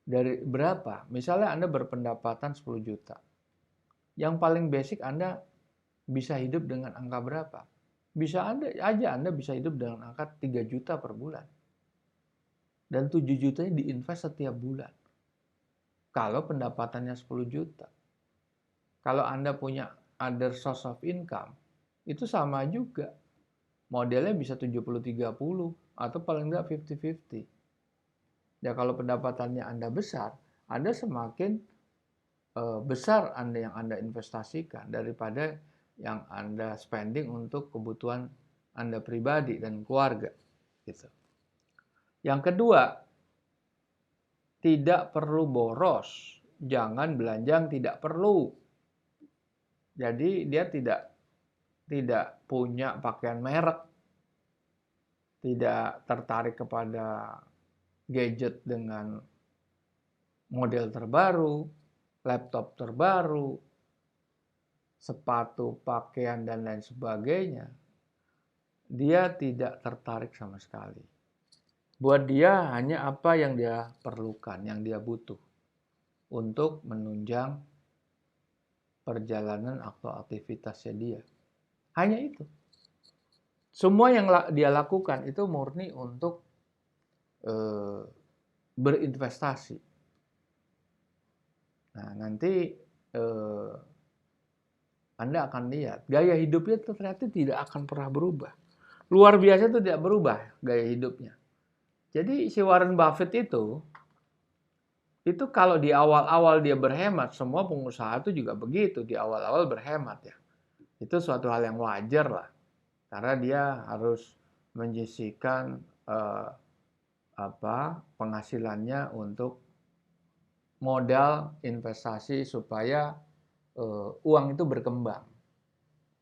Dari berapa? Misalnya Anda berpendapatan 10 juta. Yang paling basic Anda bisa hidup dengan angka berapa? Bisa Anda bisa hidup dengan angka 3 juta per bulan. Dan 7 jutanya diinvest setiap bulan. Kalau pendapatannya 10 juta. Kalau Anda punya other source of income, itu sama juga. Modelnya bisa 70-30 atau paling enggak 50-50. Ya kalau pendapatannya Anda besar, Anda semakin besar yang Anda investasikan daripada yang Anda spending untuk kebutuhan Anda pribadi dan keluarga. Gitu. Yang kedua, tidak perlu boros. Jangan belanja yang tidak perlu. Jadi dia tidak punya pakaian merek, tidak tertarik kepada gadget dengan model terbaru, laptop terbaru, sepatu, pakaian, dan lain sebagainya. Dia tidak tertarik sama sekali. Buat dia hanya apa yang dia perlukan, yang dia butuh untuk menunjang perjalanan atau aktivitasnya dia. Hanya itu. Semua yang dia lakukan itu murni untuk berinvestasi. Nah, nanti Anda akan lihat gaya hidupnya itu ternyata tidak akan pernah berubah. Luar biasa itu tidak berubah gaya hidupnya. Jadi si Warren Buffett itu kalau di awal-awal dia berhemat, semua pengusaha itu juga begitu, di awal-awal berhemat ya. Itu suatu hal yang wajar lah. Karena dia harus menyisihkan penghasilannya untuk modal investasi supaya uang itu berkembang.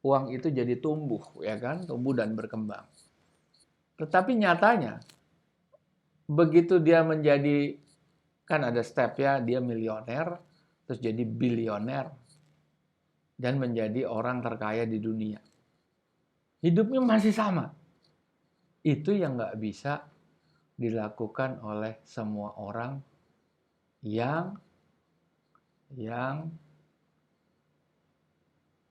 Uang itu jadi tumbuh, ya kan? Tumbuh dan berkembang. Tetapi nyatanya begitu dia menjadi, kan ada step ya, dia milioner, terus jadi bilioner, dan menjadi orang terkaya di dunia. Hidupnya masih sama. Itu yang nggak bisa dilakukan oleh semua orang yang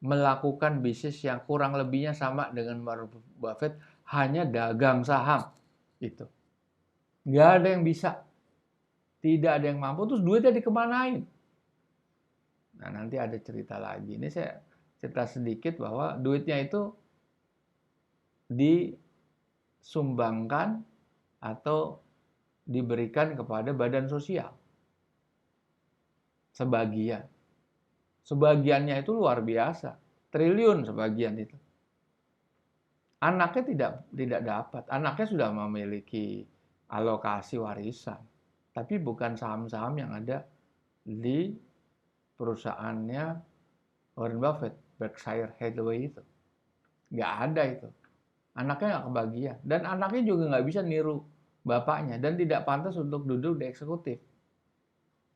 melakukan bisnis yang kurang lebihnya sama dengan Warren Buffett, hanya dagang saham. Itu. Nggak ada yang bisa. Tidak ada yang mampu, terus duitnya dikemanain? Nah, nanti ada cerita lagi. Ini saya cerita sedikit bahwa duitnya itu disumbangkan atau diberikan kepada badan sosial. Sebagian. Sebagiannya itu luar biasa. Triliun sebagian itu. Anaknya tidak dapat. Anaknya sudah memiliki alokasi warisan. Tapi bukan saham-saham yang ada di perusahaannya Warren Buffett, Berkshire Hathaway itu. Nggak ada itu. Anaknya nggak kebagian. Dan anaknya juga nggak bisa niru bapaknya. Dan tidak pantas untuk duduk di eksekutif.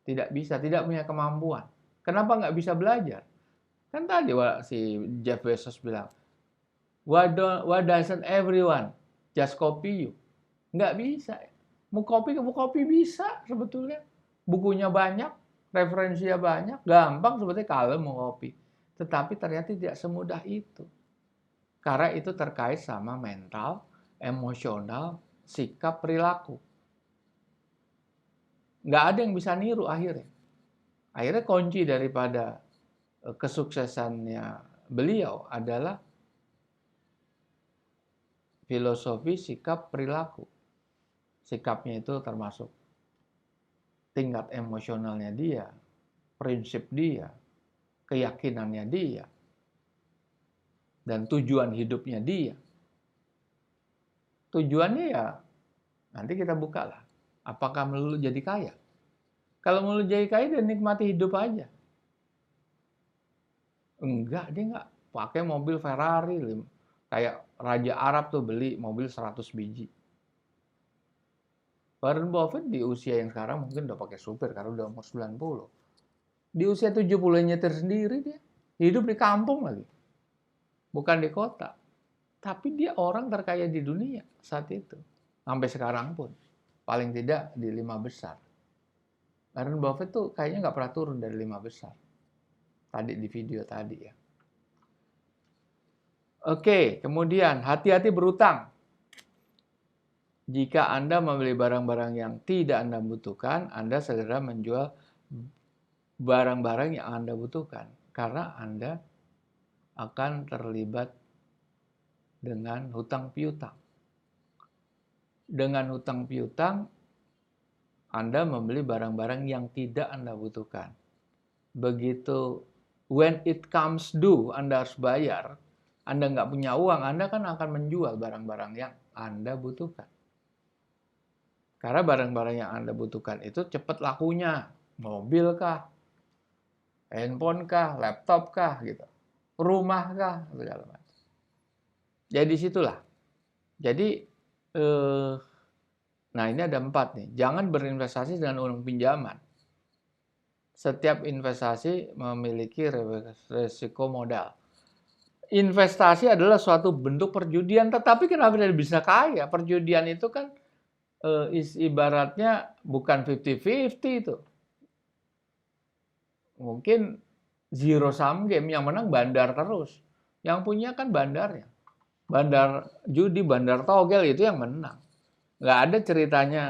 Tidak bisa, tidak punya kemampuan. Kenapa nggak bisa belajar? Kan tadi si Jeff Bezos bilang, why doesn't everyone just copy you? Nggak bisa. Mau copy bisa sebetulnya. Bukunya banyak, referensinya banyak, gampang sebetulnya kalau mau copy. Tetapi ternyata tidak semudah itu. Karena itu terkait sama mental, emosional, sikap, perilaku. Nggak ada yang bisa niru akhirnya. Akhirnya kunci daripada kesuksesannya beliau adalah filosofi, sikap, perilaku. Sikapnya itu termasuk tingkat emosionalnya dia, prinsip dia, keyakinannya dia, dan tujuan hidupnya dia. Tujuannya ya nanti kita buka lah. Apakah melulu jadi kaya? Kalau melulu jadi kaya dia nikmati hidup aja. Enggak, dia enggak pakai mobil Ferrari. Kayak Raja Arab tuh beli mobil 100 biji. Warren Buffett di usia yang sekarang mungkin udah pakai supir karena udah umur 90. Di usia 70 nyetir sendiri dia. Hidup di kampung lagi. Bukan di kota. Tapi dia orang terkaya di dunia saat itu. Sampai sekarang pun. Paling tidak di 5 besar. Warren Buffett tuh kayaknya nggak pernah turun dari 5 besar. Tadi di video tadi ya. Oke, kemudian hati-hati berutang. Jika Anda membeli barang-barang yang tidak Anda butuhkan, Anda segera menjual barang-barang yang Anda butuhkan. Karena Anda akan terlibat dengan hutang piutang. Dengan hutang piutang, Anda membeli barang-barang yang tidak Anda butuhkan. begitu when it comes due, Anda harus bayar, Anda nggak punya uang, Anda kan akan menjual barang-barang yang Anda butuhkan. Karena barang-barang yang Anda butuhkan itu cepat lakunya. Mobil kah, handphone kah, laptop kah, gitu. Rumah kah, segala macam. Jadi situlah. Jadi, nah ini ada 4 nih. Jangan berinvestasi dengan uang pinjaman. Setiap investasi memiliki resiko modal. Investasi adalah suatu bentuk perjudian, tetapi kenapa dia bisa kaya? Perjudian itu kan ibaratnya bukan 50-50 itu. Mungkin zero sum game, yang menang bandar terus. Yang punya kan bandarnya. Bandar judi, bandar togel itu yang menang. Nggak ada ceritanya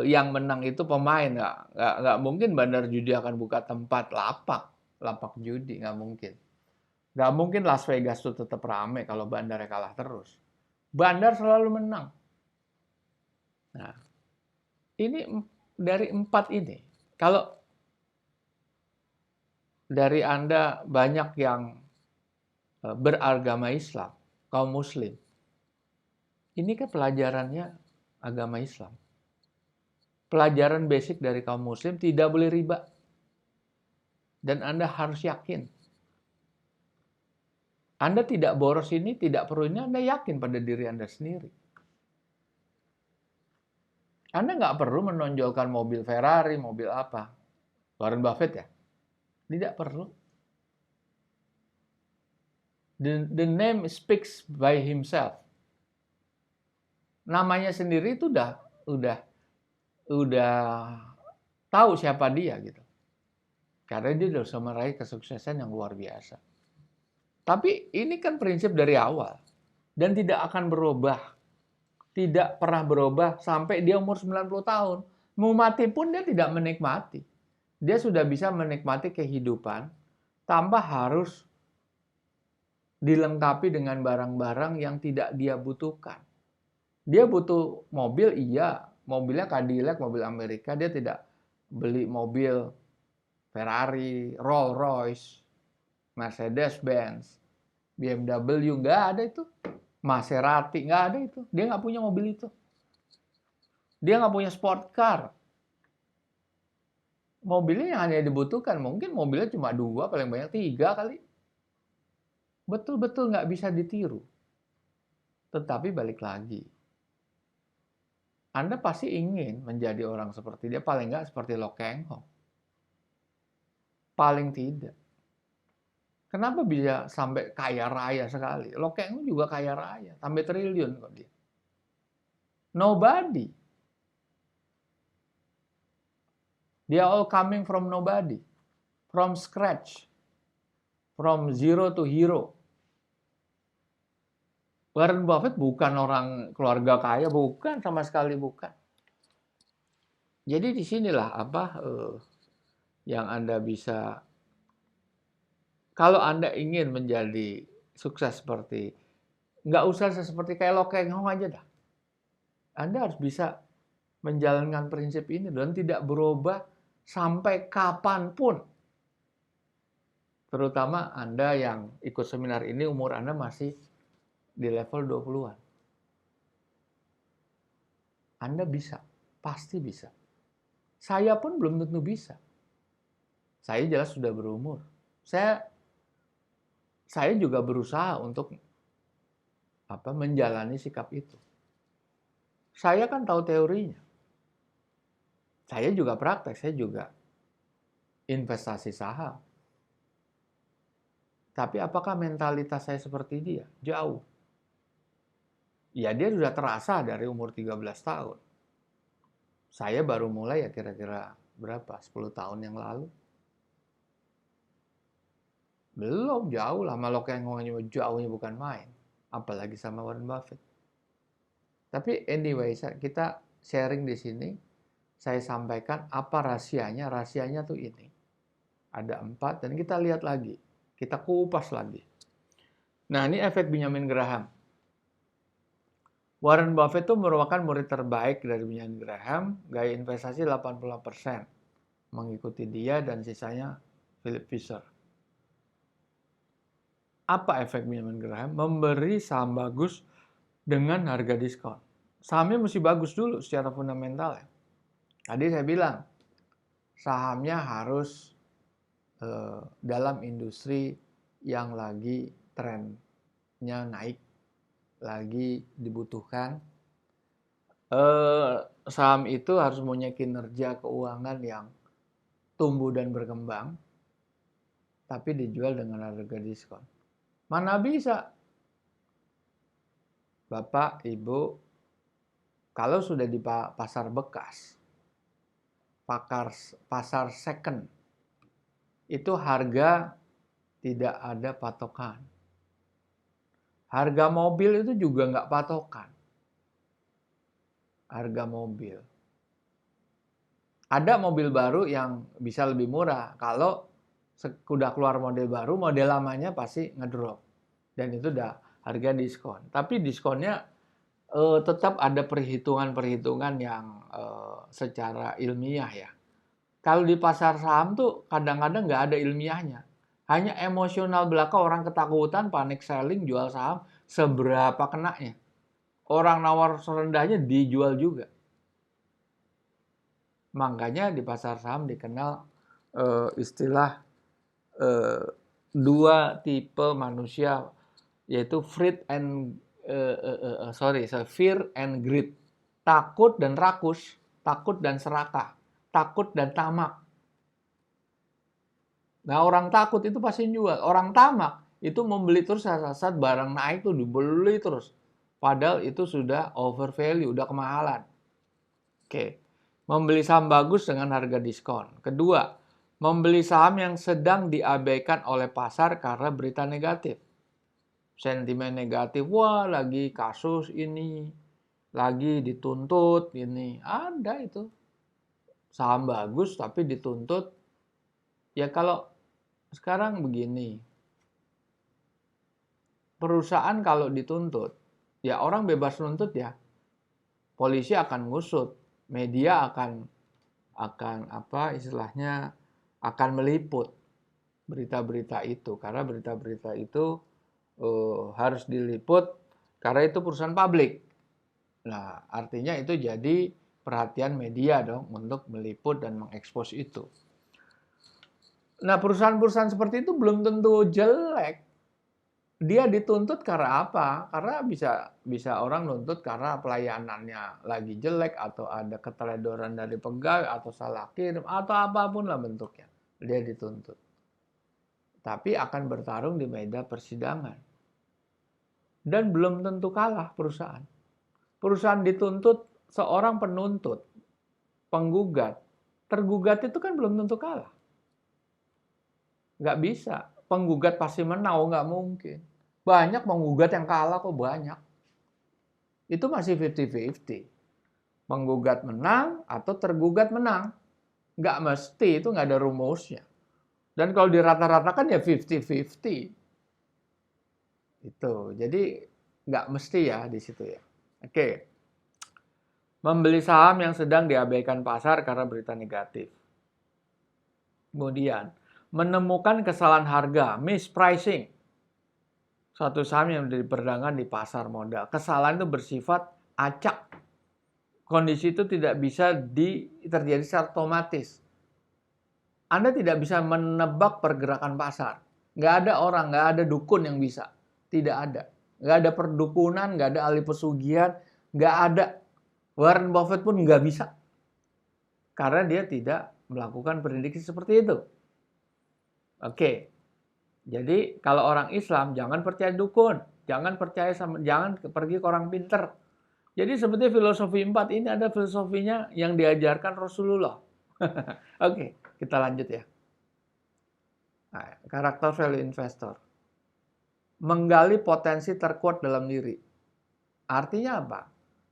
yang menang itu pemain. Nggak mungkin bandar judi akan buka tempat lapak judi, nggak mungkin. Nggak mungkin Las Vegas itu tetap rame kalau bandarnya kalah terus. Bandar selalu menang. Nah, ini dari 4 ini. Kalau dari Anda banyak yang beragama Islam, kaum muslim, ini kan pelajarannya agama Islam. Pelajaran basic dari kaum muslim tidak boleh riba. Dan Anda harus yakin. Anda tidak boros ini, tidak perlu ini, Anda yakin pada diri Anda sendiri. Anda nggak perlu menonjolkan mobil Ferrari, mobil apa. Warren Buffett ya. Tidak perlu. The name speaks by himself. Namanya sendiri itu udah tahu siapa dia gitu. Karena dia sudah bisa meraih kesuksesan yang luar biasa. Tapi ini kan prinsip dari awal dan tidak akan berubah. Tidak pernah berubah sampai dia umur 90 tahun. Mau mati pun dia tidak menikmati. Dia sudah bisa menikmati kehidupan tanpa harus dilengkapi dengan barang-barang yang tidak dia butuhkan. Dia butuh mobil, iya. Mobilnya Cadillac, mobil Amerika. Dia tidak beli mobil Ferrari, Rolls Royce, Mercedes-Benz, BMW, nggak ada itu. Maserati, nggak ada itu. Dia nggak punya mobil itu. Dia nggak punya sport car. Mobilnya yang hanya dibutuhkan, mungkin mobilnya cuma 2, paling banyak 3 kali. Betul-betul nggak bisa ditiru. Tetapi balik lagi, Anda pasti ingin menjadi orang seperti dia, paling nggak seperti Lo Keng Hong. Paling tidak. Kenapa bisa sampai kaya raya sekali? Lo Keng Hong juga kaya raya, sampai triliun kok dia. Nobody. They are all coming from nobody. From scratch. From zero to hero. Warren Buffett bukan orang keluarga kaya, bukan, sama sekali bukan. Jadi disinilah yang Anda bisa, kalau Anda ingin menjadi sukses seperti, nggak usah seperti kayak Lo Keng Hong aja dah. Anda harus bisa menjalankan prinsip ini dan tidak berubah sampai kapanpun. Terutama Anda yang ikut seminar ini, umur Anda masih di level 20-an. Anda bisa, pasti bisa. Saya pun belum tentu bisa. Saya jelas sudah berumur. Saya juga berusaha untuk menjalani sikap itu. Saya kan tahu teorinya. Saya juga praktek, saya juga investasi saham. Tapi apakah mentalitas saya seperti dia? Jauh. Ya dia sudah terasa dari umur 13 tahun. Saya baru mulai ya kira-kira berapa? 10 tahun yang lalu. Belum, jauh lah. Sama Lo Keng Hong jauhnya bukan main. Apalagi sama Warren Buffett. Tapi anyway, kita sharing di sini. Saya sampaikan apa rahasianya. Rahasianya tuh ini. Ada 4 dan kita lihat lagi. Kita kupas lagi. Nah ini efek Benjamin Graham. Warren Buffett itu merupakan murid terbaik dari Benjamin Graham, gaya investasi 80%. mengikuti dia dan sisanya Philip Fisher. Apa efek Benjamin Graham? Memberi saham bagus dengan harga diskon. Sahamnya mesti bagus dulu secara fundamental ya. Tadi saya bilang, sahamnya harus dalam industri yang lagi trennya naik, lagi dibutuhkan. Saham itu harus punya kinerja keuangan yang tumbuh dan berkembang, tapi dijual dengan harga diskon. Mana bisa? Bapak, Ibu, kalau sudah di pasar bekas, pasar second, itu harga tidak ada patokan. Harga mobil itu juga nggak patokan. Harga mobil. Ada mobil baru yang bisa lebih murah. Kalau udah keluar model baru, model lamanya pasti ngedrop. Dan itu udah harga diskon. Tapi diskonnya tetap ada perhitungan-perhitungan yang secara ilmiah ya. Kalau di pasar saham tuh kadang-kadang nggak ada ilmiahnya. Hanya emosional belaka, orang ketakutan, panic selling, jual saham, seberapa kenanya. Orang nawar serendahnya dijual juga. Makanya di pasar saham dikenal istilah dua tipe manusia, yaitu fear and greed. Takut dan rakus, takut dan serakah, takut dan tamak. Nah, orang takut itu pasti jual. Orang tamak itu membeli terus saat barang naik tuh dibeli terus. Padahal itu sudah over value, udah kemahalan. Oke. Membeli saham bagus dengan harga diskon. Kedua, membeli saham yang sedang diabaikan oleh pasar karena berita negatif. Sentimen negatif, wah lagi kasus ini, lagi dituntut ini. Ada itu. Saham bagus tapi dituntut. Ya kalau sekarang begini, perusahaan kalau dituntut, ya orang bebas nuntut ya, polisi akan ngusut, media akan apa istilahnya akan meliput berita-berita itu, karena berita-berita itu harus diliput karena itu perusahaan publik. Nah, artinya itu jadi perhatian media dong untuk meliput dan mengekspos itu. Nah, perusahaan-perusahaan seperti itu belum tentu jelek. Dia dituntut karena apa? Karena bisa orang nuntut karena pelayanannya lagi jelek, atau ada keteledoran dari pegawai, atau salah kirim, atau apapun lah bentuknya. Dia dituntut. Tapi akan bertarung di meja persidangan. Dan belum tentu kalah perusahaan. Perusahaan dituntut, seorang penuntut, penggugat, tergugat itu kan belum tentu kalah. Nggak bisa. Penggugat pasti menang, nggak mungkin. Banyak penggugat yang kalah kok, banyak. Itu masih 50-50. Penggugat menang atau tergugat menang. Nggak mesti, itu nggak ada rumusnya. Dan kalau dirata-ratakan ya 50-50. Itu. Jadi nggak mesti ya di situ ya. Oke. Membeli saham yang sedang diabaikan pasar karena berita negatif. Kemudian, menemukan kesalahan harga, mispricing. Suatu saham yang diperdagangkan di pasar modal. Kesalahan itu bersifat acak. Kondisi itu tidak bisa terjadi secara otomatis. Anda tidak bisa menebak pergerakan pasar. Nggak ada orang, nggak ada dukun yang bisa. Tidak ada. Nggak ada perdukunan, nggak ada ahli pesugihan, nggak ada. Warren Buffett pun nggak bisa. Karena dia tidak melakukan prediksi seperti itu. Oke. Jadi kalau orang Islam jangan percaya dukun, jangan pergi ke orang pinter. Jadi seperti filosofi 4 ini ada filosofinya yang diajarkan Rasulullah. Oke, kita lanjut ya. Nah, karakter value investor. Menggali potensi terkuat dalam diri. Artinya apa?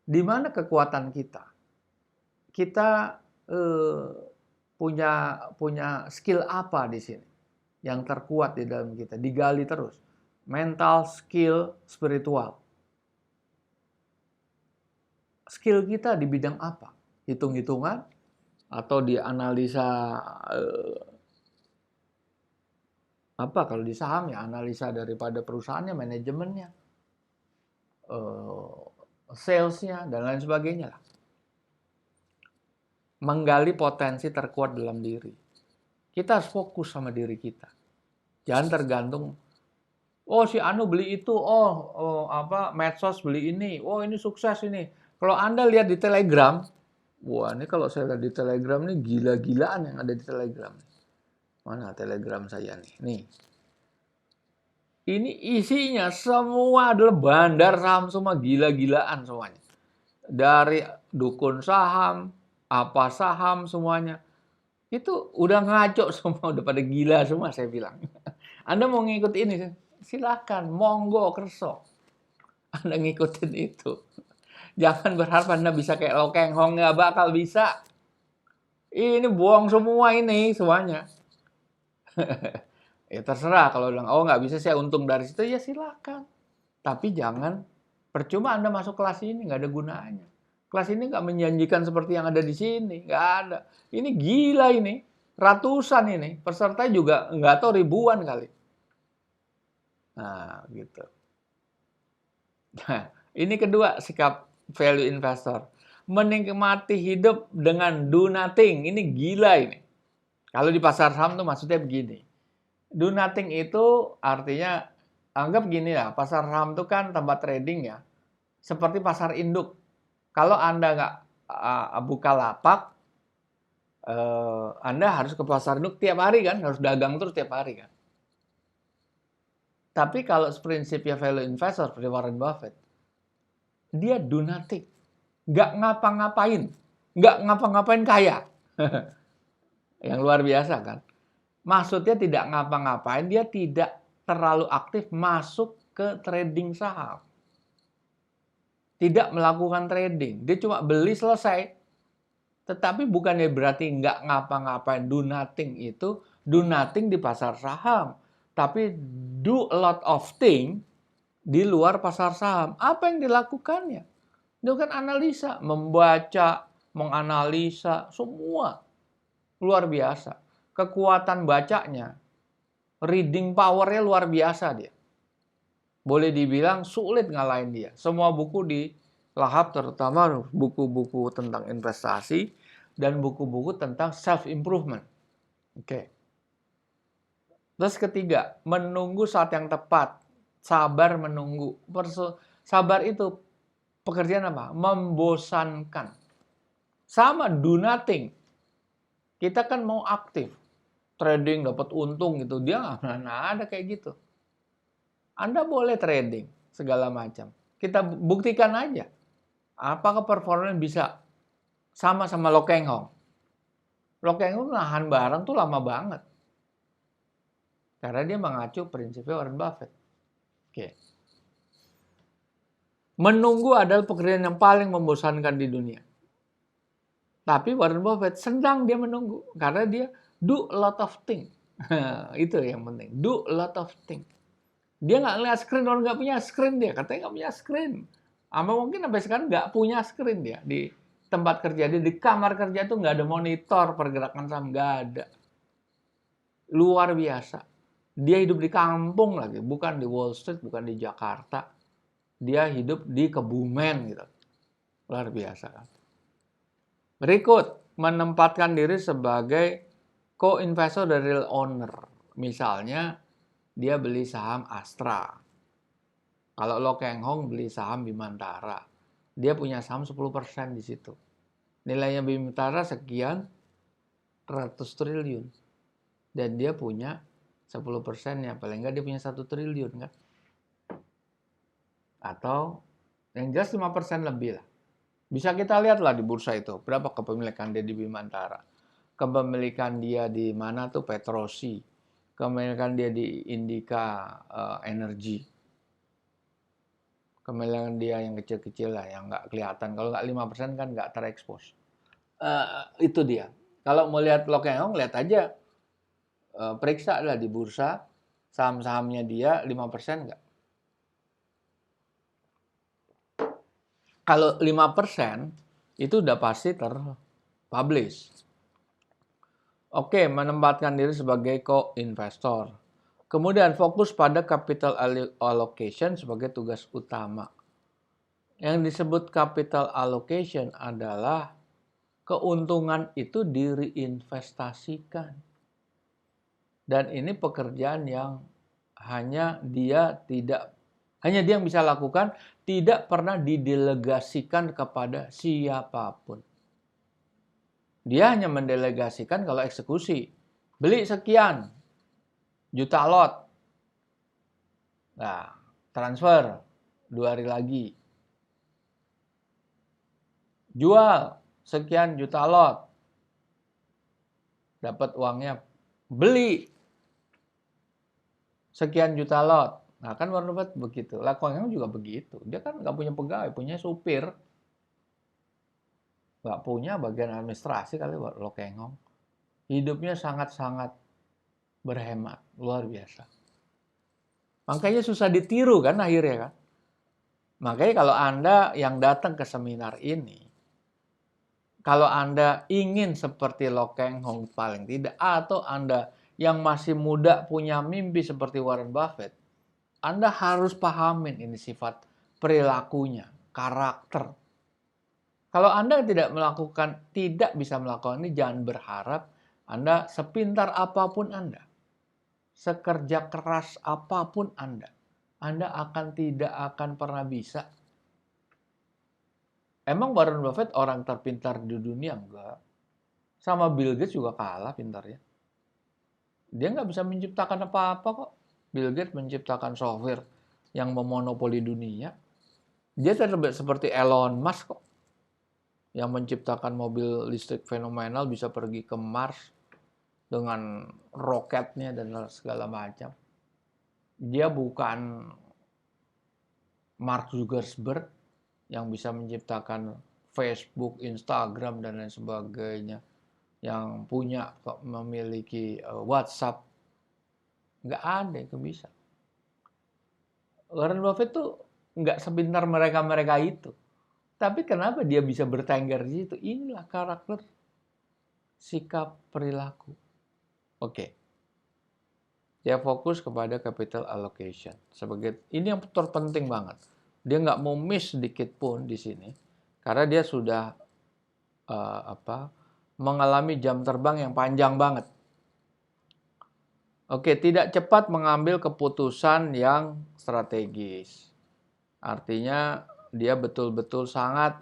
Di mana kekuatan kita? Kita punya skill apa di sini yang terkuat di dalam kita, digali terus. Mental, skill, spiritual. Skill kita di bidang apa? Hitung-hitungan, atau dianalisa apa kalau di saham ya analisa daripada perusahaannya, manajemennya, salesnya dan lain sebagainya lah. Menggali potensi terkuat dalam diri. Kita harus fokus sama diri kita. Jangan tergantung, oh si Anu beli itu, medsos beli ini, oh ini sukses ini. Kalau Anda lihat di Telegram, wah ini kalau saya lihat di Telegram ini gila-gilaan yang ada di Telegram. Mana Telegram saya nih? Nih. Ini isinya semua adalah bandar saham semua, gila-gilaan semuanya. Dari dukun saham, apa saham semuanya. Itu udah ngaco semua, udah pada gila semua saya bilang. Anda mau ngikut ini, silakan, monggo kerso. Anda ngikutin itu. Jangan berharap Anda bisa kayak Lo Keng Hong, nggak bakal bisa. Ini bohong semua ini, semuanya. Ya terserah kalau bilang, oh nggak bisa saya untung dari situ, ya silakan. Tapi jangan, percuma Anda masuk kelas ini, nggak ada gunanya. Kelas ini nggak menjanjikan seperti yang ada di sini, nggak ada. Ini gila ini, ratusan ini, peserta juga nggak tahu ribuan kali. Nah, gitu. Nah, ini kedua sikap value investor. Menikmati hidup dengan do nothing, ini gila ini. Kalau di pasar saham tuh maksudnya begini. Do nothing itu artinya, anggap gini lah, pasar saham itu kan tempat trading ya, seperti pasar induk. Kalau Anda nggak buka lapak, Anda harus ke pasar induk tiap hari kan, harus dagang terus tiap hari kan. Tapi kalau prinsipnya value investor seperti Warren Buffett, dia do nothing, nggak ngapa-ngapain, nggak ngapa-ngapain kaya. Yang luar biasa kan. Maksudnya tidak ngapa-ngapain, dia tidak terlalu aktif masuk ke trading saham. Tidak melakukan trading. Dia cuma beli selesai. Tetapi bukannya berarti nggak ngapa-ngapain. Do nothing itu, do nothing di pasar saham. Tapi do a lot of thing di luar pasar saham. Apa yang dilakukannya? Dia kan analisa, membaca, menganalisa, semua. Luar biasa. Kekuatan bacanya, reading power-nya luar biasa dia. Boleh dibilang sulit ngalahin dia. Semua buku di lahap, terutama buku-buku tentang investasi dan buku-buku tentang self-improvement. Oke. Terus ketiga, menunggu saat yang tepat. Sabar menunggu. Sabar itu pekerjaan apa? Membosankan. Sama do nothing. Kita kan mau aktif. Trading dapat untung gitu. Dia nggak pernah ada kayak gitu. Anda boleh trading segala macam. Kita buktikan aja. Apakah performanya bisa sama Lo Keng Hong? Lo Keng Hong nahan barang tuh lama banget. Karena dia mengacu prinsipnya Warren Buffett. Oke. Menunggu adalah pekerjaan yang paling membosankan di dunia. Tapi Warren Buffett senang dia menunggu. Karena dia do a lot of things. Itu yang penting. Do a lot of things. Dia nggak ngeliat screen, orang nggak punya screen dia. Katanya nggak punya screen. Ama mungkin sampai sekarang nggak punya screen dia. Di tempat kerja dia, di kamar kerja tuh nggak ada monitor pergerakan saham. Nggak ada. Luar biasa. Dia hidup di kampung lagi. Bukan di Wall Street, bukan di Jakarta. Dia hidup di Kebumen gitu. Luar biasa kan. Berikut, menempatkan diri sebagai co-investor dari real owner. Misalnya, dia beli saham Astra. Kalau Lo Keng Hong beli saham Bimantara, dia punya saham 10% di situ. Nilainya Bimantara sekian ratus triliun. Dan dia punya 10%-nya. Paling nggak dia punya 1 triliun kan. Atau yang jelas 5% lebih lah. Bisa kita lihat lah di bursa itu. Berapa kepemilikan dia di Bimantara. Kepemilikan dia di mana tuh Petrosi. Kepemilikan dia di Indika Energy. Kepemilikan dia yang kecil-kecil lah, yang nggak kelihatan. Kalau nggak 5% kan nggak terekspos. Itu dia. Kalau mau lihat Lo Keng Hong, lihat aja. Periksa lah di bursa. Saham-sahamnya dia 5% nggak? Kalau 5% itu udah pasti terpublish. Oke, menempatkan diri sebagai co-investor. Kemudian fokus pada capital allocation sebagai tugas utama. Yang disebut capital allocation adalah keuntungan itu direinvestasikan. Dan ini pekerjaan yang hanya dia yang bisa lakukan, tidak pernah didelegasikan kepada siapapun. Dia hanya mendelegasikan kalau eksekusi. Beli sekian juta lot. Nah, transfer 2 hari lagi. Jual sekian juta lot. Dapat uangnya. Beli sekian juta lot. Nah, kan Warren Buffett begitu. Lah Koeng Hong juga begitu. Dia kan nggak punya pegawai, punya supir. Nggak punya bagian administrasi kali Lo Keng Hong. Hidupnya sangat-sangat berhemat. Luar biasa. Makanya susah ditiru kan akhirnya kan. Makanya kalau Anda yang datang ke seminar ini, kalau Anda ingin seperti Lo Keng Hong paling tidak, atau Anda yang masih muda punya mimpi seperti Warren Buffett, Anda harus pahamin ini sifat perilakunya, karakter. Kalau Anda tidak bisa melakukan ini, jangan berharap Anda sepintar apapun Anda, sekerja keras apapun Anda tidak akan pernah bisa. Emang Warren Buffett orang terpintar di dunia? Enggak. Sama Bill Gates juga kalah pintarnya. Dia nggak bisa menciptakan apa-apa kok. Bill Gates menciptakan software yang memonopoli dunia. Dia tidak seperti Elon Musk kok, yang menciptakan mobil listrik fenomenal, bisa pergi ke Mars dengan roketnya dan segala macam. Dia bukan Mark Zuckerberg yang bisa menciptakan Facebook, Instagram, dan lain sebagainya, yang memiliki WhatsApp. Nggak ada itu bisa. Warren Buffett tuh nggak sepintar mereka-mereka itu. Tapi kenapa dia bisa bertengger di situ? Inilah karakter, sikap, perilaku. Oke. Dia fokus kepada capital allocation. Ini yang terpenting banget. Dia nggak mau miss sedikit pun di sini. Karena dia sudah mengalami jam terbang yang panjang banget. Oke, tidak cepat mengambil keputusan yang strategis. Artinya dia betul-betul sangat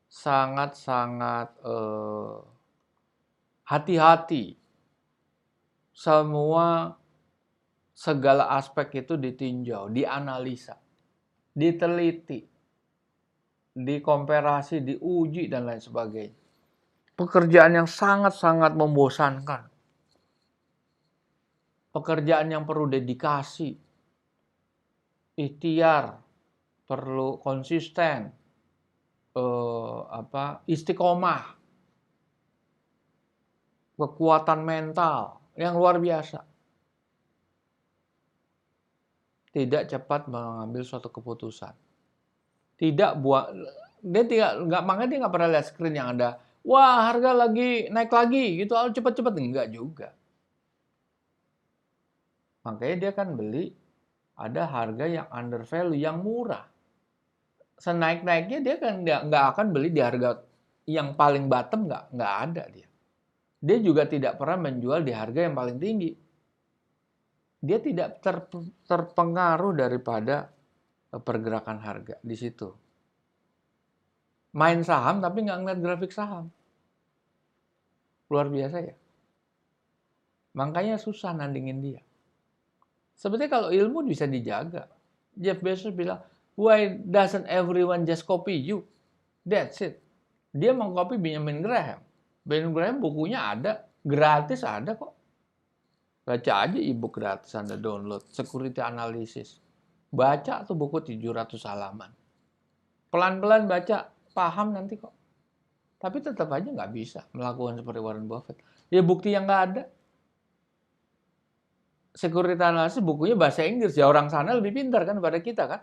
sangat-sangat hati-hati. Segala aspek itu ditinjau, dianalisa, diteliti, dikomparasi, diuji, dan lain sebagainya. Pekerjaan yang sangat-sangat membosankan. Pekerjaan yang perlu dedikasi, ikhtiar, perlu konsisten, istiqomah, kekuatan mental yang luar biasa. Tidak cepat mengambil suatu keputusan. Makanya dia nggak pernah lihat screen yang ada, wah harga lagi naik lagi gitu, cepet-cepet, enggak juga. Makanya dia kan beli ada harga yang under value, yang murah. Senaik-naiknya dia kan nggak akan beli di harga yang paling bottom, nggak ada dia. Dia juga tidak pernah menjual di harga yang paling tinggi. Dia tidak terpengaruh daripada pergerakan harga di situ. Main saham tapi nggak ngeliat grafik saham. Luar biasa ya. Makanya susah nandingin dia. Sebetulnya kalau ilmu bisa dijaga. Jeff Bezos bilang, why doesn't everyone just copy you? That's it. Dia mengcopy Benjamin Graham. Benjamin Graham bukunya ada, gratis ada kok. Baca aja e-book gratis Anda download, Security Analysis. Baca tuh buku 700 halaman. Pelan-pelan baca, paham nanti kok. Tapi tetap aja nggak bisa melakukan seperti Warren Buffett. Ya bukti yang nggak ada. Security Analysis bukunya bahasa Inggris, ya orang sana lebih pintar kan daripada kita kan.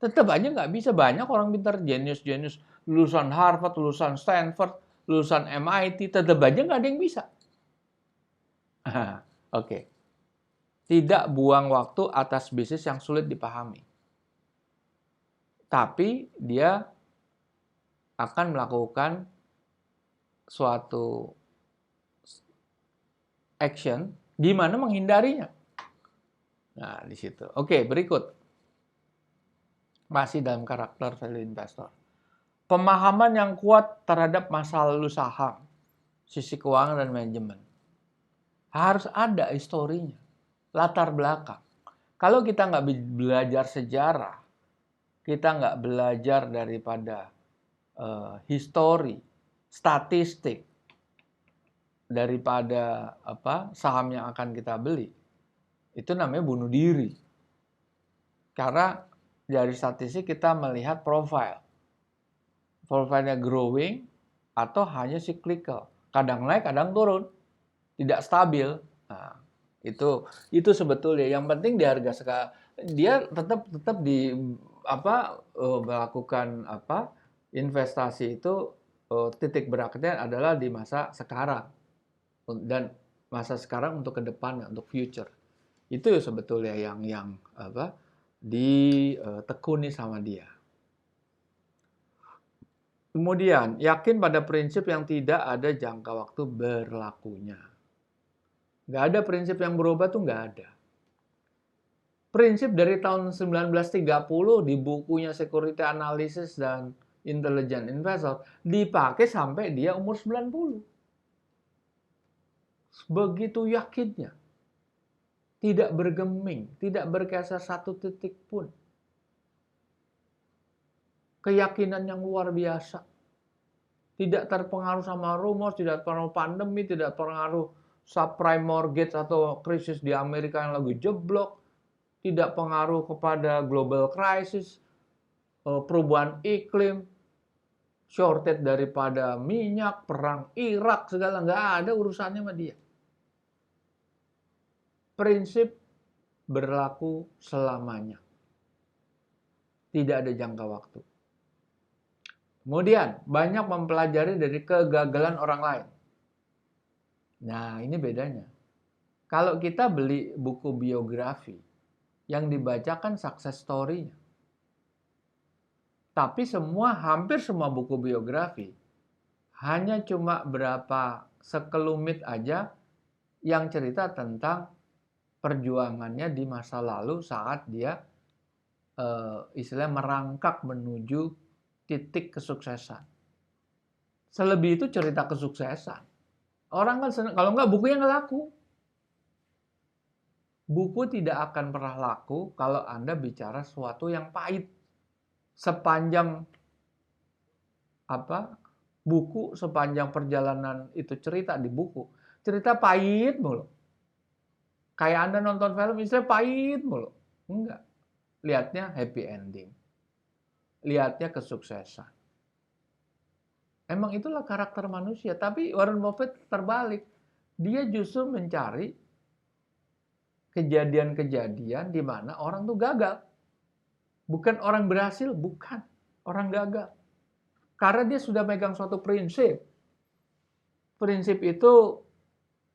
Tetap aja nggak bisa. Banyak orang pintar, jenius-jenius, lulusan Harvard, lulusan Stanford, lulusan MIT, tetap aja nggak ada yang bisa. Oke. Tidak buang waktu atas bisnis yang sulit dipahami. Tapi dia akan melakukan suatu action di mana menghindarinya. Nah, di situ. Oke, berikut. Masih dalam karakter value investor. Pemahaman yang kuat terhadap masa lalu saham, sisi keuangan dan manajemen. Harus ada historinya, latar belakang. Kalau kita nggak belajar sejarah, kita nggak belajar daripada histori, statistik, daripada saham yang akan kita beli, itu namanya bunuh diri. Karena dari statistik kita melihat profilnya growing atau hanya cyclical, kadang naik kadang turun, tidak stabil. Nah, itu sebetulnya yang penting di harga sekarang dia tetap di melakukan investasi itu, titik beratnya adalah di masa sekarang dan masa sekarang untuk ke depannya, untuk future. Itu sebetulnya yang ditekuni sama dia. Kemudian, yakin pada prinsip yang tidak ada jangka waktu berlakunya. Nggak ada prinsip yang berubah tuh nggak ada. Prinsip dari tahun 1930 di bukunya Security Analysis dan Intelligent Investor dipakai sampai dia umur 90. Begitu yakinnya. Tidak bergeming, tidak bergeser satu titik pun. Keyakinan yang luar biasa. Tidak terpengaruh sama rumor, tidak terpengaruh pandemi, tidak terpengaruh subprime mortgage atau krisis di Amerika yang lagi jeblok, tidak pengaruh kepada global crisis, perubahan iklim, shortage daripada minyak, perang Irak, segala nggak ada urusannya sama dia. Prinsip berlaku selamanya. Tidak ada jangka waktu. Kemudian, banyak mempelajari dari kegagalan orang lain. Nah, ini bedanya. Kalau kita beli buku biografi, yang dibacakan success story-nya. Tapi hampir semua buku biografi, hanya cuma berapa sekelumit aja yang cerita tentang perjuangannya di masa lalu saat dia istilahnya merangkak menuju titik kesuksesan. Selebih itu cerita kesuksesan. Orang kan senang, kalau enggak bukunya nggak laku. Buku tidak akan pernah laku kalau Anda bicara sesuatu yang pahit. Sepanjang buku, sepanjang perjalanan itu cerita di buku, cerita pahit mulu. Kayak Anda nonton film istilah pahit mulu. Enggak. Lihatnya happy ending. Lihatnya kesuksesan. Emang itulah karakter manusia. Tapi Warren Buffett terbalik. Dia justru mencari kejadian-kejadian di mana orang tuh gagal. Bukan orang berhasil, bukan. Orang gagal. Karena dia sudah megang suatu prinsip. Prinsip itu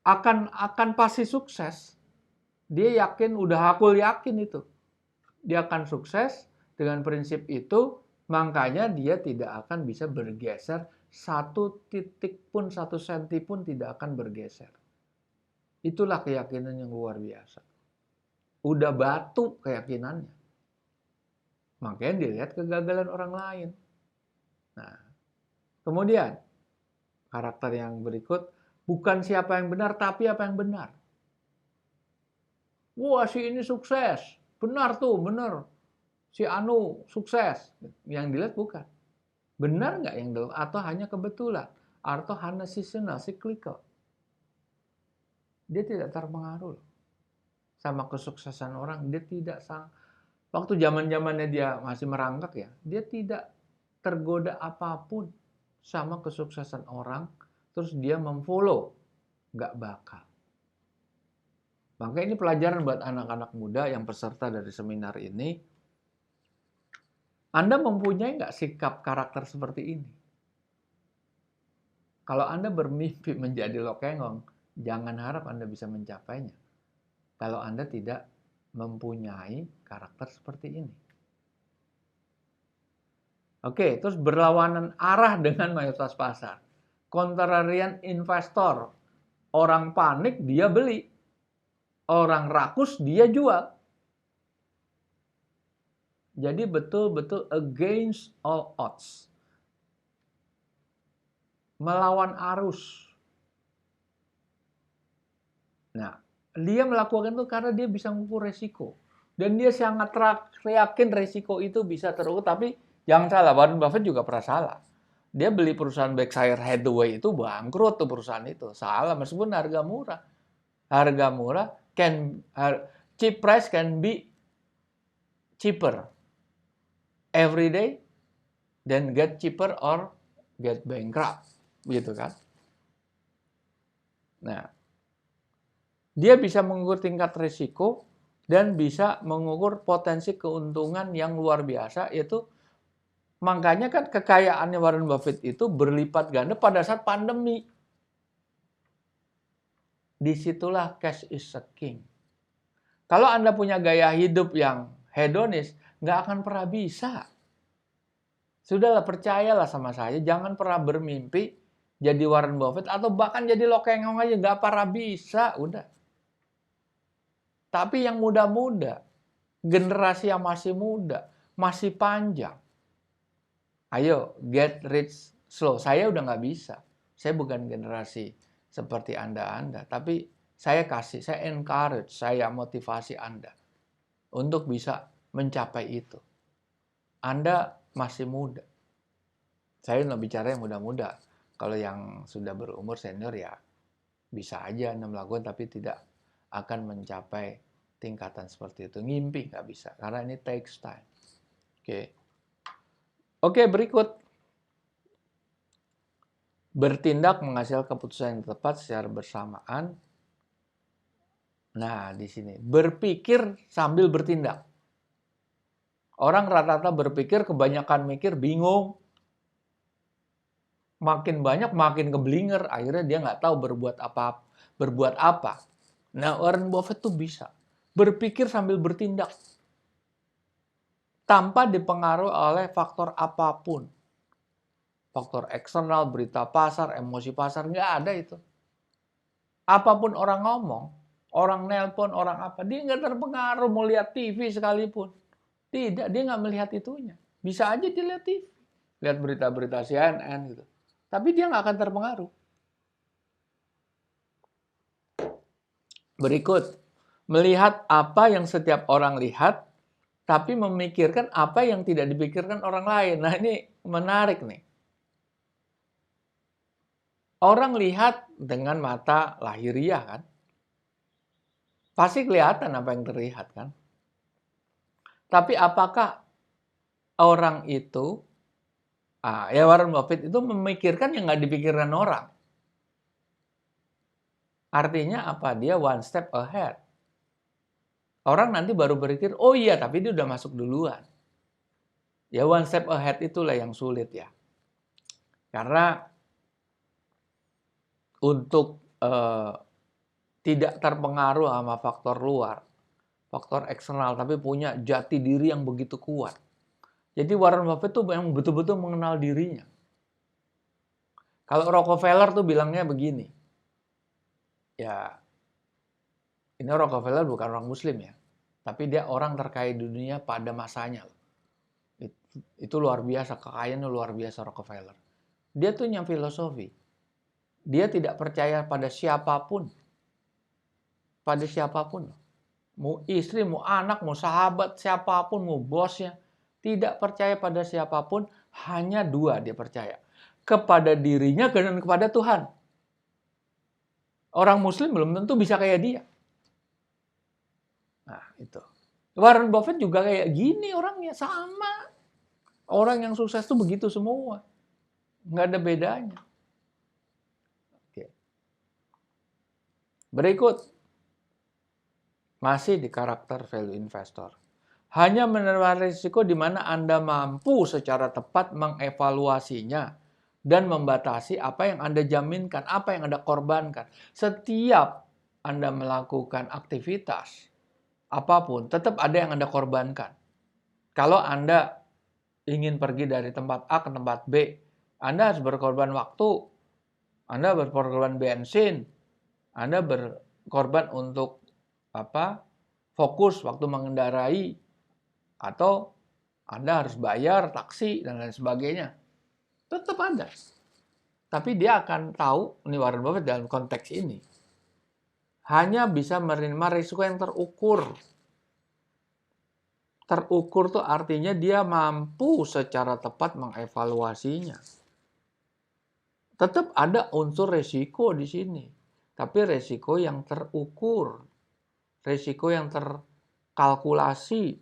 akan pasti sukses. Dia yakin, aku yakin itu. Dia akan sukses dengan prinsip itu, makanya dia tidak akan bisa bergeser satu titik pun, satu senti pun tidak akan bergeser. Itulah keyakinan yang luar biasa. Udah batu keyakinannya. Makanya dilihat kegagalan orang lain. Nah, kemudian karakter yang berikut, bukan siapa yang benar, tapi apa yang benar. Wah, si ini sukses. Benar tuh, benar. Si Anu sukses. Yang dilihat bukan. Benar nggak yang dilihat? Atau hanya kebetulan? Atau hanya seasonal, cyclical? Dia tidak terpengaruh sama kesuksesan orang. Dia tidak waktu zaman-zamannya dia masih merangkak ya, dia tidak tergoda apapun sama kesuksesan orang, terus dia memfollow. Nggak bakal. Maka ini pelajaran buat anak-anak muda yang peserta dari seminar ini. Anda mempunyai nggak sikap karakter seperti ini? Kalau Anda bermimpi menjadi lokengong, Jangan harap Anda bisa mencapainya kalau Anda tidak mempunyai karakter seperti ini. Oke, terus berlawanan arah dengan mayoritas pasar. Contrarian investor. Orang panik, dia beli. Orang rakus, dia jual. Jadi betul-betul against all odds. Melawan arus. Nah, dia melakukan itu karena dia bisa mengukur resiko. Dan dia sangat yakin resiko itu bisa terukur. Tapi jangan salah, Warren Buffett juga pernah salah. Dia beli perusahaan Berkshire Hathaway itu bangkrut tuh perusahaan itu. Salah, meskipun harga murah. Harga murah, cheap price can be cheaper every day then get cheaper or get bankrupt, gitu kan? Nah, dia bisa mengukur tingkat risiko dan bisa mengukur potensi keuntungan yang luar biasa, yaitu makanya kan kekayaannya Warren Buffett itu berlipat ganda pada saat pandemi. Disitulah cash is a king. Kalau Anda punya gaya hidup yang hedonis, nggak akan pernah bisa. Sudahlah, percayalah sama saya, jangan pernah bermimpi jadi Warren Buffett atau bahkan jadi lokengong aja, nggak pernah bisa, udah. Tapi yang muda-muda, generasi yang masih muda, masih panjang. Ayo, get rich slow. Saya udah nggak bisa. Saya bukan generasi seperti Anda, tapi saya encourage, saya motivasi Anda untuk bisa mencapai itu. Anda masih muda. Saya nggak bicara yang muda-muda. Kalau yang sudah berumur senior ya bisa aja Anda melakukan, tapi tidak akan mencapai tingkatan seperti itu. Ngimpi nggak bisa, karena ini takes time. Oke, berikut. Bertindak menghasilkan keputusan yang tepat secara bersamaan. Nah, di sini. Berpikir sambil bertindak. Orang rata-rata berpikir, kebanyakan mikir, bingung. Makin banyak, makin keblinger. Akhirnya dia nggak tahu berbuat apa. Nah, Warren Buffett tuh bisa. Berpikir sambil bertindak. Tanpa dipengaruhi oleh faktor apapun. Faktor eksternal, berita pasar, emosi pasar, nggak ada itu. Apapun orang ngomong, orang nelpon, orang apa, dia nggak terpengaruh mau lihat TV sekalipun. Tidak, dia nggak melihat itunya. Bisa aja dia lihat TV. Lihat berita-berita CNN gitu. Tapi dia nggak akan terpengaruh. Berikut, melihat apa yang setiap orang lihat, tapi memikirkan apa yang tidak dipikirkan orang lain. Nah, ini menarik nih. Orang lihat dengan mata lahiriah kan. Pasti kelihatan apa yang terlihat kan. Tapi apakah orang itu, ya Warren Buffett itu memikirkan yang nggak dipikirkan orang. Artinya apa? Dia one step ahead. Orang nanti baru berpikir, oh iya tapi dia udah masuk duluan. Ya one step ahead itulah yang sulit ya. Karena untuk tidak terpengaruh sama faktor luar, faktor eksternal, tapi punya jati diri yang begitu kuat. Jadi Warren Buffett tuh yang betul-betul mengenal dirinya. Kalau Rockefeller tuh bilangnya begini, ya ini Rockefeller bukan orang Muslim ya, tapi dia orang terkaya di dunia pada masanya. Itu luar biasa, kekayaannya luar biasa Rockefeller. Dia tuh punya filosofi. Dia tidak percaya pada siapapun. Pada siapapun. Mau istri, mau anak, mau sahabat, siapapun, mau bosnya. Tidak percaya pada siapapun, hanya dua dia percaya. Kepada dirinya dan kepada Tuhan. Orang Muslim belum tentu bisa kayak dia. Nah, itu. Warren Buffett juga kayak gini orangnya, sama. Orang yang sukses tuh begitu semua. Nggak ada bedanya. Oke. Berikut. Masih di karakter value investor. Hanya menerima risiko di mana Anda mampu secara tepat mengevaluasinya dan membatasi apa yang Anda jaminkan, apa yang Anda korbankan. Setiap Anda melakukan aktivitas apapun, tetap ada yang Anda korbankan. Kalau Anda ingin pergi dari tempat A ke tempat B, Anda harus berkorban waktu, Anda berkorban bensin, Anda berkorban untuk fokus waktu mengendarai, atau Anda harus bayar taksi dan lain sebagainya. Tetap ada. Tapi dia akan tahu, ini Warren Buffett dalam konteks ini, hanya bisa menerima risiko yang terukur. Terukur tuh artinya dia mampu secara tepat mengevaluasinya. Tetap ada unsur resiko di sini, tapi resiko yang terukur, resiko yang terkalkulasi,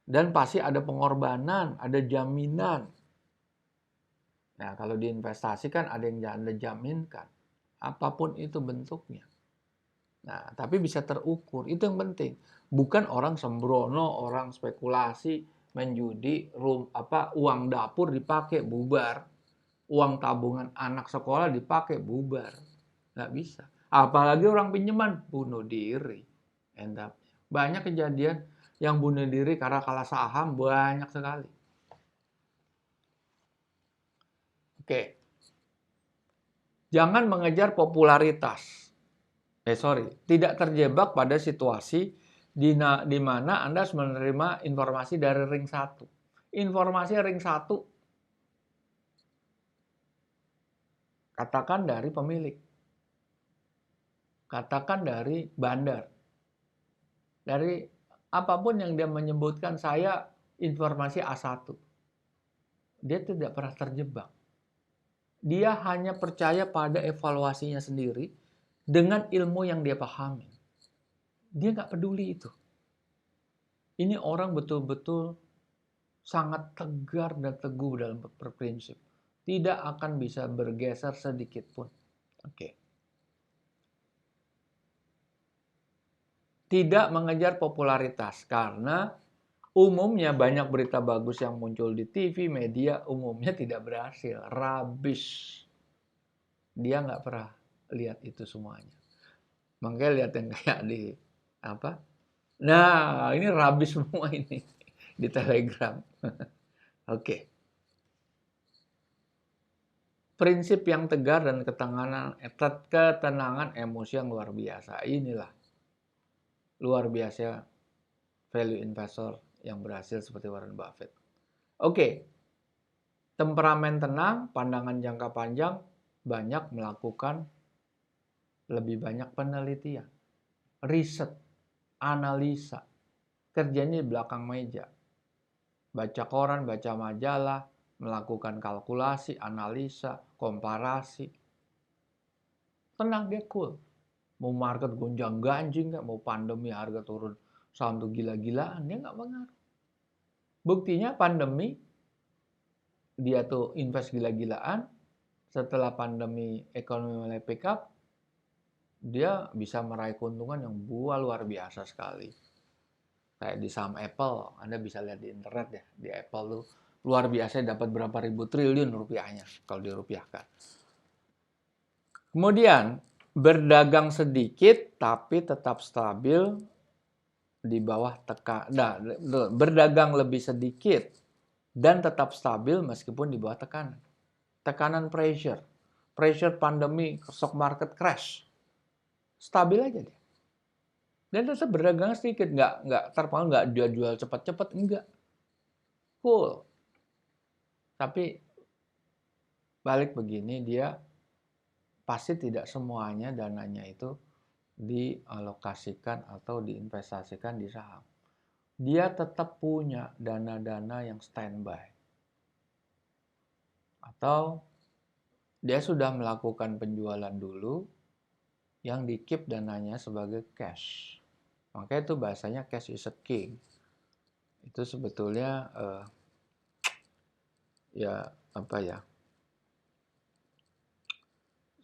dan pasti ada pengorbanan, ada jaminan. Nah, kalau di investasi kan ada yang Anda jaminkan, apapun itu bentuknya. Nah, tapi bisa terukur, itu yang penting. Bukan orang sembrono, orang spekulasi, menjudi, uang dapur dipakai bubar, uang tabungan anak sekolah dipakai bubar, nggak bisa. Apalagi orang pinjaman bunuh diri, banyak kejadian yang bunuh diri karena kalah saham, banyak sekali. Oke, jangan mengejar popularitas. Tidak terjebak pada situasi di mana Anda harus menerima informasi dari ring 1. Informasi ring 1, katakan dari pemilik, katakan dari bandar, dari apapun yang dia menyebutkan, saya informasi A1. Dia tidak pernah terjebak. Dia hanya percaya pada evaluasinya sendiri dengan ilmu yang dia pahami. Dia nggak peduli itu. Ini orang betul-betul sangat tegar dan teguh dalam berprinsip. Tidak akan bisa bergeser sedikit pun. Oke. Tidak mengejar popularitas, karena umumnya banyak berita bagus yang muncul di TV, media, umumnya tidak berhasil. Rubbish. Dia nggak pernah lihat itu semuanya. Makanya lihat yang kayak di apa? Nah, ini rubbish semua ini di Telegram. Oke. Prinsip yang tegar dan ketenangan emosi yang luar biasa. Inilah luar biasa value investor yang berhasil seperti Warren Buffett. Oke. Temperamen tenang, pandangan jangka panjang, banyak melakukan lebih banyak penelitian, riset, analisa, kerjanya di belakang meja. Baca koran, baca majalah, melakukan kalkulasi, analisa, komparasi. Tenang, dia cool. Mau market gonjang-ganjing, mau pandemi harga turun saham tuh gila-gilaan, dia nggak pengaruh. Buktinya pandemi, dia tuh invest gila-gilaan, setelah pandemi ekonomi mulai pick up, dia bisa meraih keuntungan yang luar biasa sekali. Kayak di saham Apple, Anda bisa lihat di internet ya, di Apple tuh luar biasa, dapat berapa ribu triliun rupiahnya kalau dirupiahkan. Kemudian berdagang sedikit tapi tetap stabil di bawah berdagang lebih sedikit dan tetap stabil meskipun di bawah tekanan. Tekanan pressure pandemi, stock market crash, stabil aja dia. Dan tetap berdagang sedikit, nggak terpengaruh, nggak jual cepat-cepat, enggak. Full. Tapi balik begini, dia pasti tidak semuanya dananya itu dialokasikan atau diinvestasikan di saham. Dia tetap punya dana-dana yang standby. Atau dia sudah melakukan penjualan dulu yang di-keep dananya sebagai cash. Makanya itu bahasanya cash is a king. Itu sebetulnya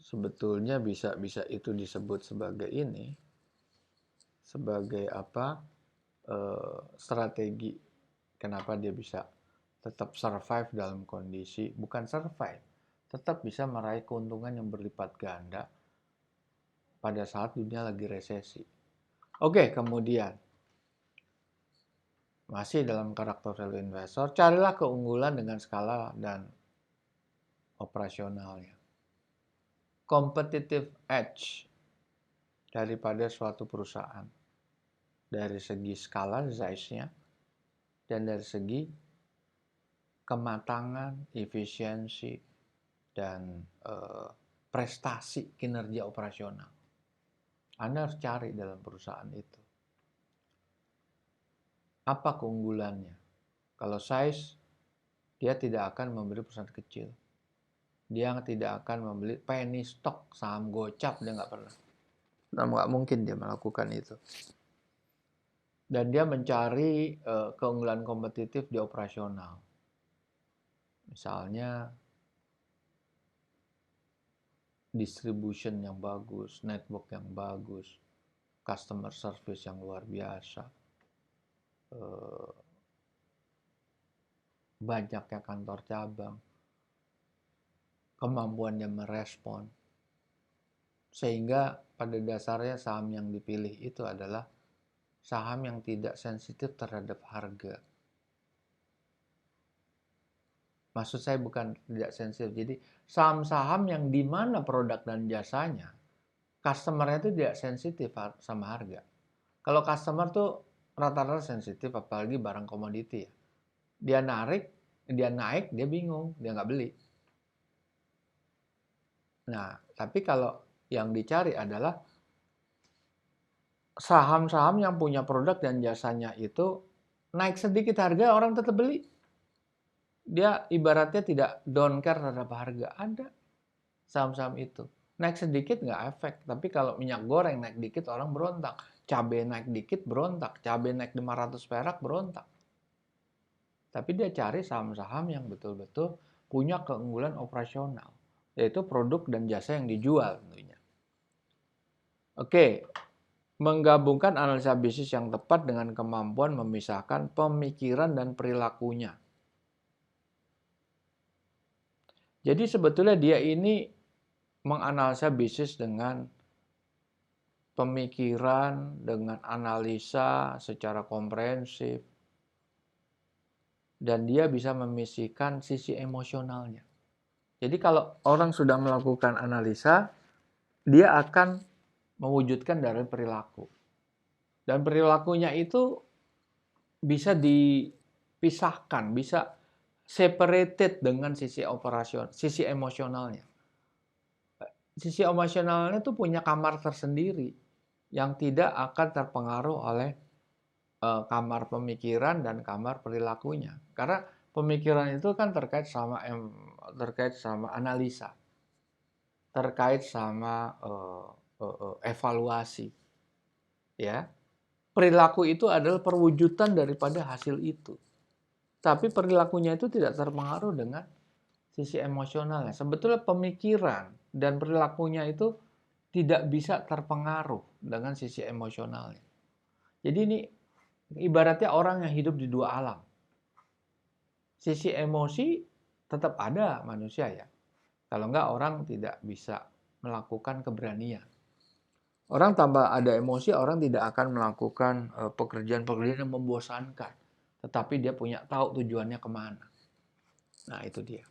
sebetulnya bisa itu disebut sebagai ini, sebagai strategi kenapa dia bisa tetap survive dalam kondisi, bukan survive, tetap bisa meraih keuntungan yang berlipat ganda pada saat dunia lagi resesi. Oke, kemudian masih dalam karakter value investor, carilah keunggulan dengan skala dan operasionalnya. Competitive edge daripada suatu perusahaan dari segi skala, size-nya, dan dari segi kematangan, efisiensi, dan prestasi kinerja operasional. Anda harus cari dalam perusahaan itu. Apa keunggulannya? Kalau size, dia tidak akan membeli perusahaan kecil. Dia tidak akan membeli penny stock, saham gocap, dia nggak pernah. Nah, nggak mungkin dia melakukan itu. Dan dia mencari keunggulan kompetitif di operasional. Misalnya, distribution yang bagus, network yang bagus, customer service yang luar biasa, banyaknya kantor cabang, kemampuannya merespon, sehingga pada dasarnya saham yang dipilih itu adalah saham yang tidak sensitif terhadap harga. Maksud saya bukan tidak sensitif, jadi saham-saham yang di mana produk dan jasanya, customer-nya itu tidak sensitif sama harga. Kalau customer tuh rata-rata sensitif, apalagi barang komoditi ya. Dia naik, dia bingung, dia nggak beli. Nah, tapi kalau yang dicari adalah saham-saham yang punya produk dan jasanya itu naik sedikit harga, orang tetap beli. Dia ibaratnya tidak don't care terhadap harga. Ada saham-saham itu. Naik sedikit nggak efek. Tapi kalau minyak goreng naik dikit, orang berontak. Cabai naik dikit, berontak. Cabai naik 500 perak, berontak. Tapi dia cari saham-saham yang betul-betul punya keunggulan operasional. Yaitu produk dan jasa yang dijual tentunya. Oke, menggabungkan analisa bisnis yang tepat dengan kemampuan memisahkan pemikiran dan perilakunya. Jadi sebetulnya dia ini menganalisa bisnis dengan pemikiran, dengan analisa secara komprehensif, dan dia bisa memisahkan sisi emosionalnya. Jadi kalau orang sudah melakukan analisa, dia akan mewujudkan dari perilaku. Dan perilakunya itu bisa dipisahkan, bisa separated dengan sisi operasional, sisi emosionalnya. Sisi emosionalnya itu punya kamar tersendiri yang tidak akan terpengaruh oleh kamar pemikiran dan kamar perilakunya. Karena pemikiran itu kan terkait sama analisa, terkait sama evaluasi, ya. Perilaku itu adalah perwujudan daripada hasil itu. Tapi perilakunya itu tidak terpengaruh dengan sisi emosionalnya. Sebetulnya pemikiran dan perilakunya itu tidak bisa terpengaruh dengan sisi emosionalnya. Jadi ini ibaratnya orang yang hidup di dua alam. Sisi emosi tetap ada manusia ya. Kalau enggak orang tidak bisa melakukan keberanian. Orang tanpa ada emosi, orang tidak akan melakukan pekerjaan-pekerjaan yang membosankan. Tetapi dia punya tahu tujuannya kemana. Nah itu dia.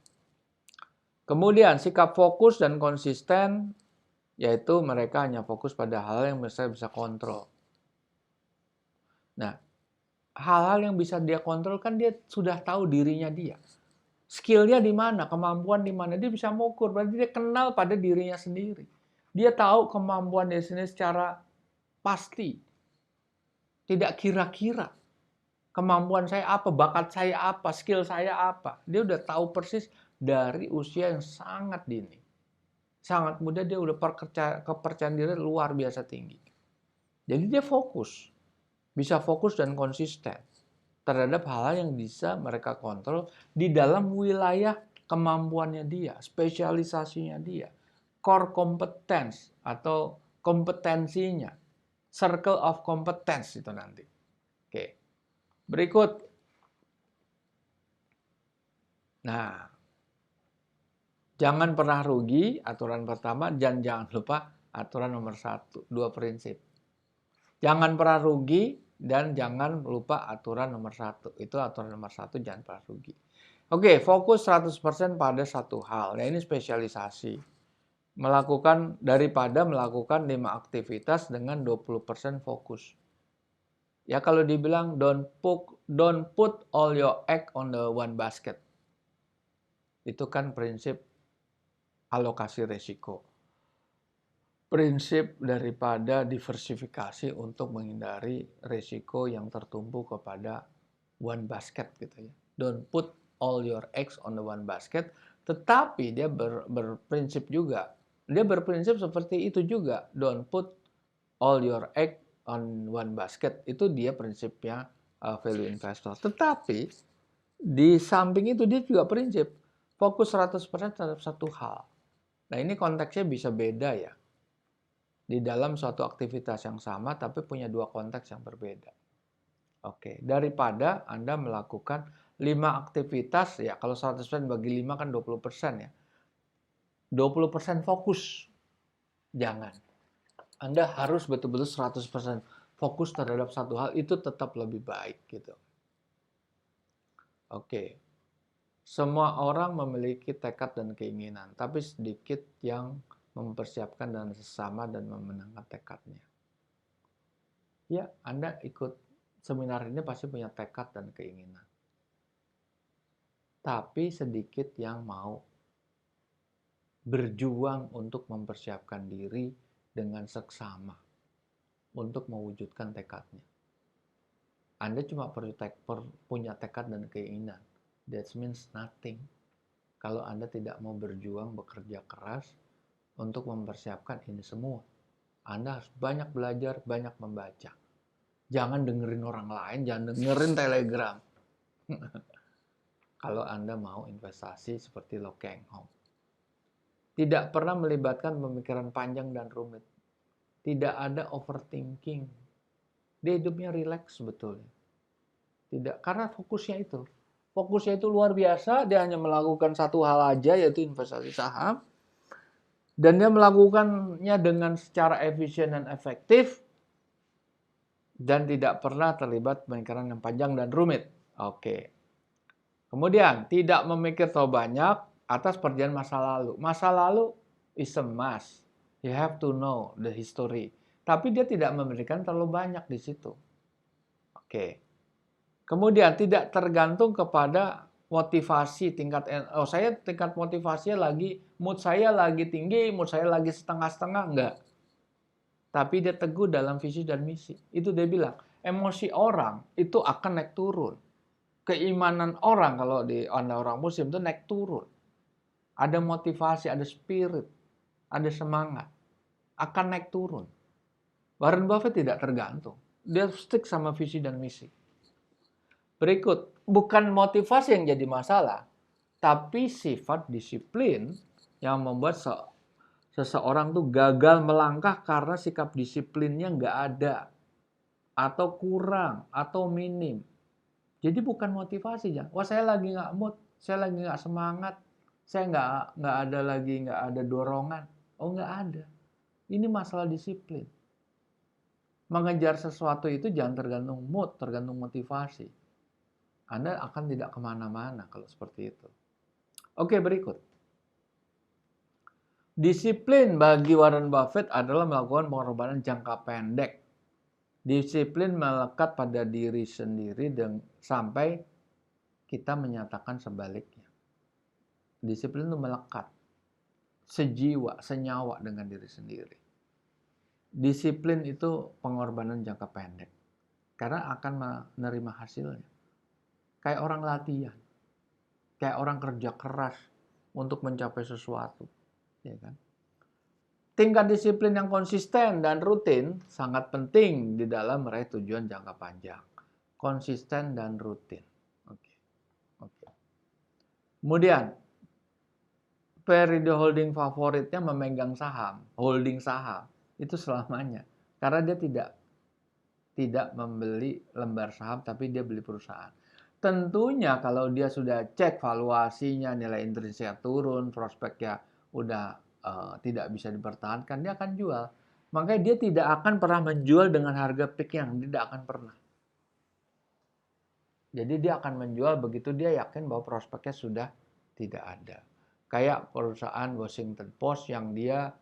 Kemudian sikap fokus dan konsisten, yaitu mereka hanya fokus pada hal yang bisa kontrol. Nah, hal-hal yang bisa dia kontrol kan dia sudah tahu dirinya dia. Skillnya di mana, kemampuan di mana, dia bisa mengukur. Berarti dia kenal pada dirinya sendiri. Dia tahu kemampuan dia sendiri secara pasti. Tidak kira-kira. Kemampuan saya apa, bakat saya apa, skill saya apa. Dia udah tahu persis dari usia yang sangat dini. Sangat muda dia udah kepercayaan diri luar biasa tinggi. Jadi dia fokus. Bisa fokus dan konsisten terhadap hal-hal yang bisa mereka kontrol di dalam wilayah kemampuannya dia, spesialisasinya dia, core competence atau kompetensinya, circle of competence itu nanti. Oke. Berikut. Nah, Jangan pernah rugi, aturan pertama, dan jangan lupa aturan nomor 1, 2 prinsip. Jangan pernah rugi dan jangan lupa aturan nomor 1. Itu aturan nomor 1, jangan pernah rugi. Oke, fokus 100% pada satu hal. Nah, ini spesialisasi. Daripada melakukan 5 aktivitas dengan 20% fokus. Ya, kalau dibilang don't put all your egg on the one basket. Itu kan prinsip alokasi risiko. Prinsip daripada diversifikasi untuk menghindari risiko yang tertumpu kepada one basket gitu ya. Don't put all your eggs on the one basket, tetapi dia berprinsip juga. Dia berprinsip seperti itu juga. Don't put all your egg on one basket. Itu dia prinsipnya value investor. Tetapi di samping itu dia juga prinsip fokus 100% terhadap satu hal. Nah, ini konteksnya bisa beda ya. Di dalam suatu aktivitas yang sama tapi punya dua konteks yang berbeda. Oke, daripada Anda melakukan 5 aktivitas, ya kalau 100% bagi 5 kan 20% ya. 20% fokus. Jangan. Anda harus betul-betul 100% fokus terhadap satu hal, itu tetap lebih baik gitu. Oke. Semua orang memiliki tekad dan keinginan, tapi sedikit yang mempersiapkan dan sesama dan memenangkan tekadnya. Ya, Anda ikut seminar ini pasti punya tekad dan keinginan. Tapi sedikit yang mau berjuang untuk mempersiapkan diri dengan seksama untuk mewujudkan tekadnya. Anda cuma punya tekad dan keinginan. That means nothing. Kalau Anda tidak mau berjuang, bekerja keras untuk mempersiapkan ini semua. Anda harus banyak belajar, banyak membaca. Jangan dengerin orang lain, jangan dengerin Telegram. Kalau Anda mau investasi seperti Lo Keng Hong. Tidak pernah melibatkan pemikiran panjang dan rumit. Tidak ada overthinking. Dia hidupnya rileks sebetulnya. Tidak, karena fokusnya itu. Fokusnya itu luar biasa, dia hanya melakukan satu hal aja, yaitu investasi saham. Dan dia melakukannya dengan secara efisien dan efektif. Dan tidak pernah terlibat pemikiran yang panjang dan rumit. Oke. Kemudian, tidak memikir terlalu banyak atas perjalanan masa lalu. Masa lalu is a must. You have to know the history. Tapi dia tidak memberikan terlalu banyak di situ. Oke. Kemudian tidak tergantung kepada motivasi saya tingkat motivasinya lagi, mood saya lagi tinggi, mood saya lagi setengah-setengah, enggak. Tapi dia teguh dalam visi dan misi. Itu dia bilang, emosi orang itu akan naik turun. Keimanan orang kalau di orang muslim itu naik turun. Ada motivasi, ada spirit, ada semangat. Akan naik turun. Warren Buffett tidak tergantung. Dia stick sama visi dan misi. Berikut, bukan motivasi yang jadi masalah, tapi sifat disiplin yang membuat seseorang tuh gagal melangkah karena sikap disiplinnya nggak ada, atau kurang, atau minim. Jadi bukan motivasi ya. Wah, saya lagi nggak mood, saya lagi nggak semangat, saya nggak ada dorongan. Oh, nggak ada. Ini masalah disiplin. Mengejar sesuatu itu jangan tergantung mood, tergantung motivasi. Anda akan tidak kemana-mana kalau seperti itu. Oke, berikut. Disiplin bagi Warren Buffett adalah melakukan pengorbanan jangka pendek. Disiplin melekat pada diri sendiri dan sampai kita menyatakan sebaliknya. Disiplin itu melekat. Sejiwa, senyawa dengan diri sendiri. Disiplin itu pengorbanan jangka pendek. Karena akan menerima hasilnya. Kayak orang latihan, kayak orang kerja keras untuk mencapai sesuatu, ya kan? Tingkat disiplin yang konsisten dan rutin sangat penting di dalam meraih tujuan jangka panjang. Konsisten dan rutin. Oke. Kemudian, periode holding favoritnya memegang saham, holding saham itu selamanya, karena dia tidak membeli lembar saham, tapi dia beli perusahaan. tentunya kalau dia sudah cek valuasinya, nilai intrinsiknya turun, prospeknya udah tidak bisa dipertahankan, dia akan jual. Makanya dia tidak akan pernah menjual dengan harga peak yang tidak akan pernah. Jadi dia akan menjual begitu dia yakin bahwa prospeknya sudah tidak ada. Kayak perusahaan Washington Post yang dia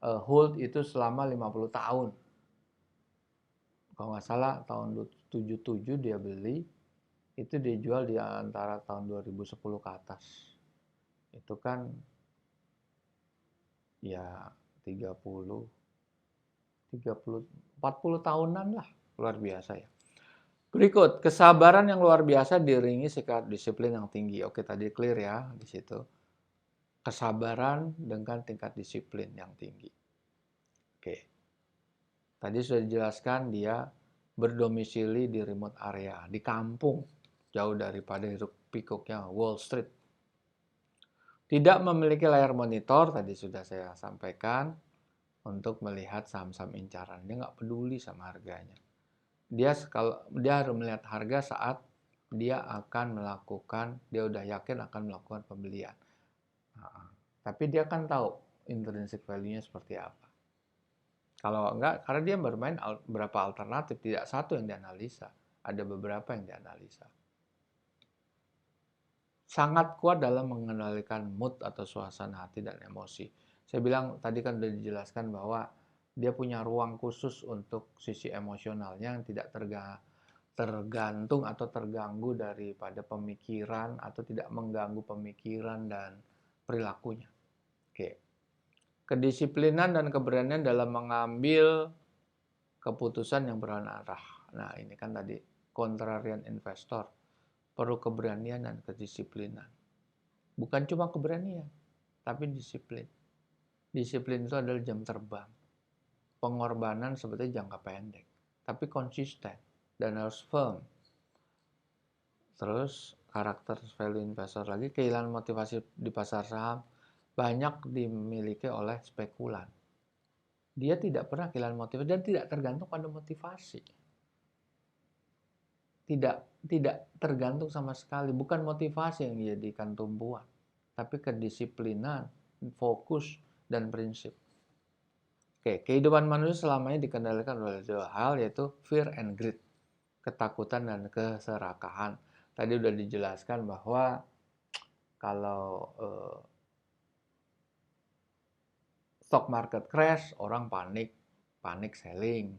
hold itu selama 50 tahun. Kalau nggak salah tahun 77 dia beli, itu dijual di antara tahun 2010 ke atas. Itu kan ya 30, 40 tahunan lah, luar biasa ya. Berikut, kesabaran yang luar biasa diiringi sikap disiplin yang tinggi. Oke, tadi clear ya di situ. Kesabaran dengan tingkat disiplin yang tinggi. Oke. Tadi sudah dijelaskan dia berdomisili di remote area, di kampung, jauh daripada hiruk pikuknya Wall Street. Tidak memiliki layar monitor, tadi sudah saya sampaikan, untuk melihat saham-saham incaran. Dia nggak peduli sama harganya. Dia harus melihat harga saat dia akan melakukan, dia udah yakin akan melakukan pembelian. Tapi dia kan tahu intrinsic value-nya seperti apa. Kalau enggak, karena dia bermain berapa alternatif, tidak satu yang dianalisa, ada beberapa yang dianalisa. Sangat kuat dalam mengendalikan mood atau suasana hati dan emosi. Saya bilang tadi kan sudah dijelaskan bahwa dia punya ruang khusus untuk sisi emosionalnya yang tidak tergantung atau terganggu daripada pemikiran atau tidak mengganggu pemikiran dan perilakunya. Oke. Kedisiplinan dan keberanian dalam mengambil keputusan yang berarah. Nah, ini kan tadi contrarian investor. Perlu keberanian dan kedisiplinan. Bukan cuma keberanian, tapi disiplin. Disiplin itu adalah jam terbang. Pengorbanan sebetulnya jangka pendek, tapi konsisten dan harus firm. Terus karakter value investor lagi, kehilangan motivasi di pasar saham banyak dimiliki oleh spekulan. Dia tidak pernah kehilangan motivasi dan tidak tergantung pada motivasi. Tidak tergantung sama sekali, bukan motivasi yang dijadikan tumpuan, tapi kedisiplinan, fokus, dan prinsip. Oke, kehidupan manusia selamanya dikendalikan oleh dua hal, yaitu fear and greed, ketakutan dan keserakahan. Tadi udah dijelaskan bahwa kalau stock market crash, orang panik selling.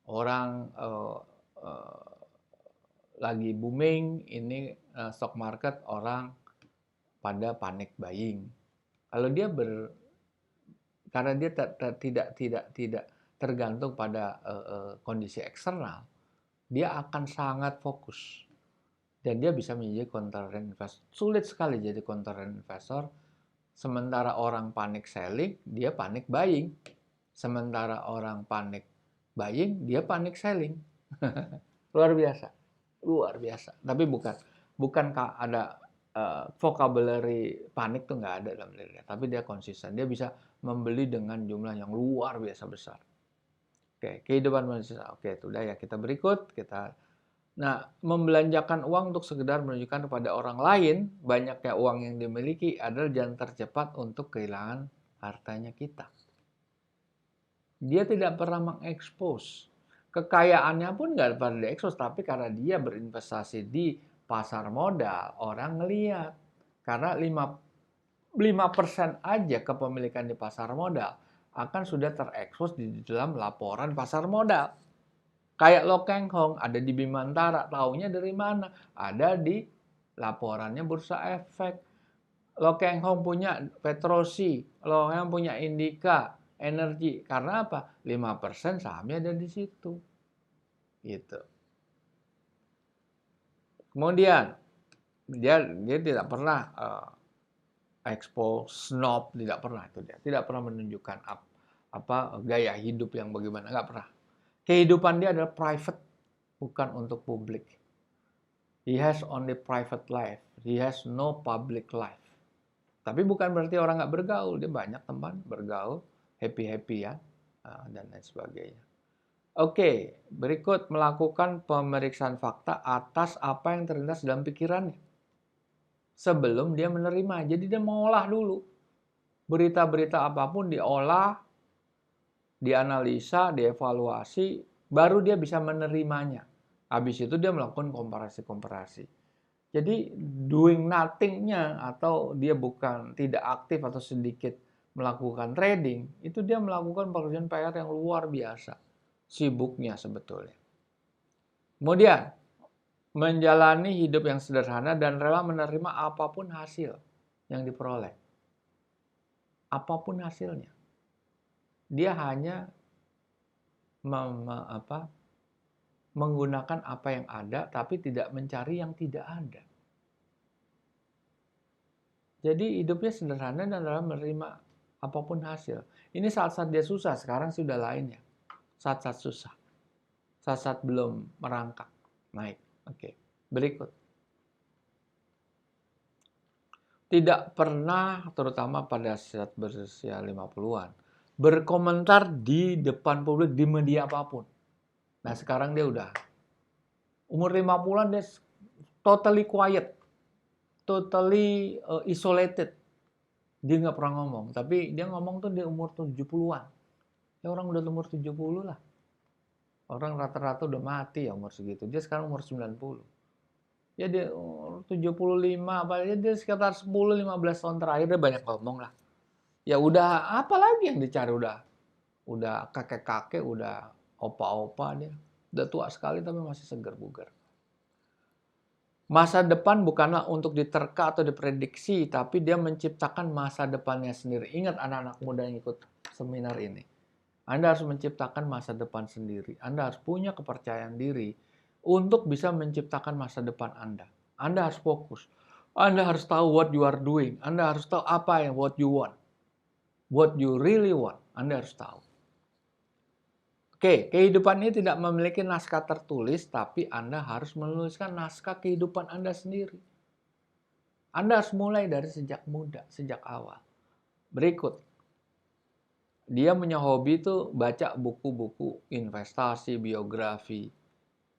Orang lagi booming, ini stock market, orang pada panik buying. Kalau dia karena dia tidak tergantung pada kondisi eksternal, dia akan sangat fokus dan dia bisa menjadi contrarian investor. Sulit sekali jadi contrarian investor. Sementara orang panik selling, dia panik buying. Sementara orang panik buying, dia panik selling. Luar biasa, luar biasa. Tapi bukan ada vocabulary panik tuh nggak ada dalam dirinya. Tapi dia konsisten. Dia bisa membeli dengan jumlah yang luar biasa besar. Oke, kehidupan manusia. Oke, itu udah ya. Kita berikut. Nah, membelanjakan uang untuk sekedar menunjukkan kepada orang lain banyaknya uang yang dimiliki adalah jalan tercepat untuk kehilangan hartanya kita. Dia tidak pernah mengekspos. Kekayaannya pun nggak pernah diekspos, tapi karena dia berinvestasi di pasar modal, orang ngelihat. Karena 5% aja kepemilikan di pasar modal akan sudah terekspos di dalam laporan pasar modal. Kayak Lo Keng Hong ada di Bimantara, taunya dari mana? Ada di laporannya Bursa Efek. Lo Keng Hong punya Petrosi, Lo Keng Hong punya Indika, Energi. Karena apa? 5% sahamnya ada di situ. Gitu. Kemudian dia tidak pernah expose, snob, tidak pernah itu dia. Tidak pernah menunjukkan apa gaya hidup yang bagaimana, nggak pernah. Kehidupan dia adalah private, bukan untuk publik. He has only private life. He has no public life. Tapi bukan berarti orang nggak bergaul. Dia banyak teman bergaul, happy-happy ya, dan lain sebagainya. Oke, berikut melakukan pemeriksaan fakta atas apa yang terlintas dalam pikirannya sebelum dia menerima. Jadi dia mengolah dulu. Berita-berita apapun diolah, dianalisa, dievaluasi, baru dia bisa menerimanya. Habis itu dia melakukan komparasi-komparasi. Jadi doing nothing-nya atau dia bukan tidak aktif atau sedikit melakukan trading, itu dia melakukan pekerjaan PR yang luar biasa. Sibuknya sebetulnya. Kemudian, menjalani hidup yang sederhana dan rela menerima apapun hasil yang diperoleh. Apapun hasilnya. Dia hanya menggunakan apa yang ada, tapi tidak mencari yang tidak ada. Jadi hidupnya sederhana dan dalam menerima apapun hasil. Ini saat-saat dia susah, sekarang sudah lainnya. Saat-saat susah. Saat-saat belum merangkak, naik. Oke. Berikut. Tidak pernah, terutama pada saat berusia 50-an, berkomentar di depan publik di media apapun. Nah, sekarang dia udah umur 50-an, dia totally quiet, totally isolated. Dia nggak pernah ngomong, tapi dia ngomong tuh di umur 70-an. Ya orang udah umur 70 lah. Orang rata-rata udah mati ya umur segitu. Dia sekarang umur 90. Ya dia 75, apalagi dia sekitar 10-15 tahun terakhir dia banyak ngomong lah. Ya udah apa lagi yang dicari, udah kakek-kakek, udah opa-opa dia. Udah tua sekali tapi masih segar bugar. Masa depan bukanlah untuk diterka atau diprediksi, tapi dia menciptakan masa depannya sendiri. Ingat anak-anak muda yang ikut seminar ini. Anda harus menciptakan masa depan sendiri. Anda harus punya kepercayaan diri untuk bisa menciptakan masa depan Anda. Anda harus fokus. Anda harus tahu what you are doing. Anda harus tahu apa yang what you want. What you really want. Anda harus tahu. Oke, kehidupan ini tidak memiliki naskah tertulis, tapi Anda harus menuliskan naskah kehidupan Anda sendiri. Anda harus mulai dari sejak muda, sejak awal. Berikut. Dia punya hobi itu baca buku-buku investasi, biografi.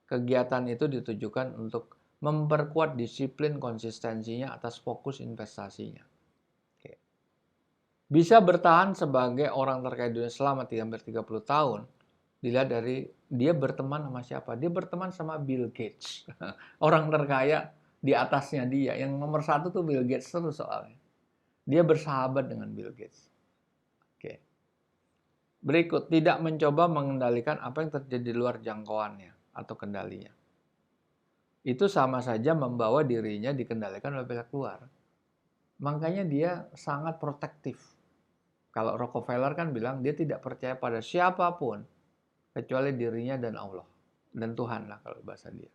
Kegiatan itu ditujukan untuk memperkuat disiplin konsistensinya atas fokus investasinya. Oke. Bisa bertahan sebagai orang terkaya dunia selama hampir 30 tahun. Dilihat dari dia berteman sama siapa? Dia berteman sama Bill Gates. Orang terkaya di atasnya dia. Yang nomor satu tuh Bill Gates terus soalnya. Dia bersahabat dengan Bill Gates. Oke. Berikut, tidak mencoba mengendalikan apa yang terjadi di luar jangkauannya atau kendalinya. Itu sama saja membawa dirinya dikendalikan oleh pihak luar. Makanya dia sangat protektif. Kalau Rockefeller kan bilang dia tidak percaya pada siapapun kecuali dirinya dan Allah. Dan Tuhan lah kalau bahasa dia.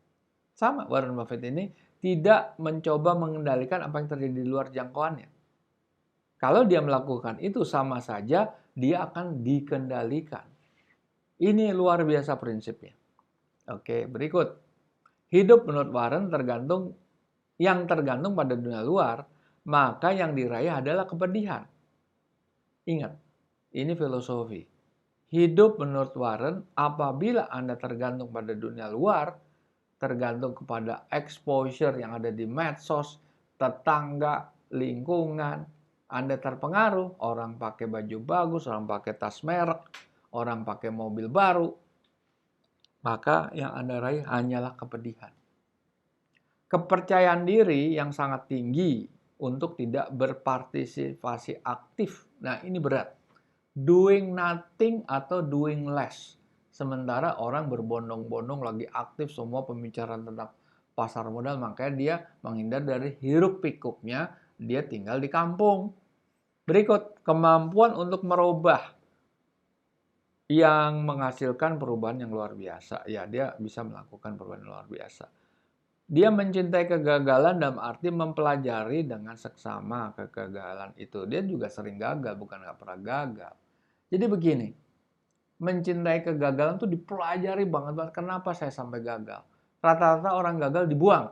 Sama Warren Buffett ini tidak mencoba mengendalikan apa yang terjadi di luar jangkauannya. Kalau dia melakukan itu sama saja dia akan dikendalikan. Ini luar biasa prinsipnya. Oke, berikut. Hidup menurut Warren tergantung pada dunia luar, maka yang diraih adalah kepedihan. Ingat, ini filosofi. Hidup menurut Warren, apabila Anda tergantung pada dunia luar, tergantung kepada exposure yang ada di medsos, tetangga, lingkungan, Anda terpengaruh, orang pakai baju bagus, orang pakai tas merek, orang pakai mobil baru, maka yang Anda raih hanyalah kepedihan. Kepercayaan diri yang sangat tinggi untuk tidak berpartisipasi aktif. Nah, ini berat. Doing nothing atau doing less. Sementara orang berbondong-bondong lagi aktif semua pembicaraan tentang pasar modal, makanya dia menghindar dari hiruk pikuknya, dia tinggal di kampung. Berikut, kemampuan untuk merubah yang menghasilkan perubahan yang luar biasa. Ya, dia bisa melakukan perubahan yang luar biasa. Dia mencintai kegagalan dalam arti mempelajari dengan seksama kegagalan itu. Dia juga sering gagal, bukan nggak pernah gagal. Jadi begini, mencintai kegagalan itu dipelajari banget. Kenapa saya sampai gagal? Rata-rata orang gagal dibuang.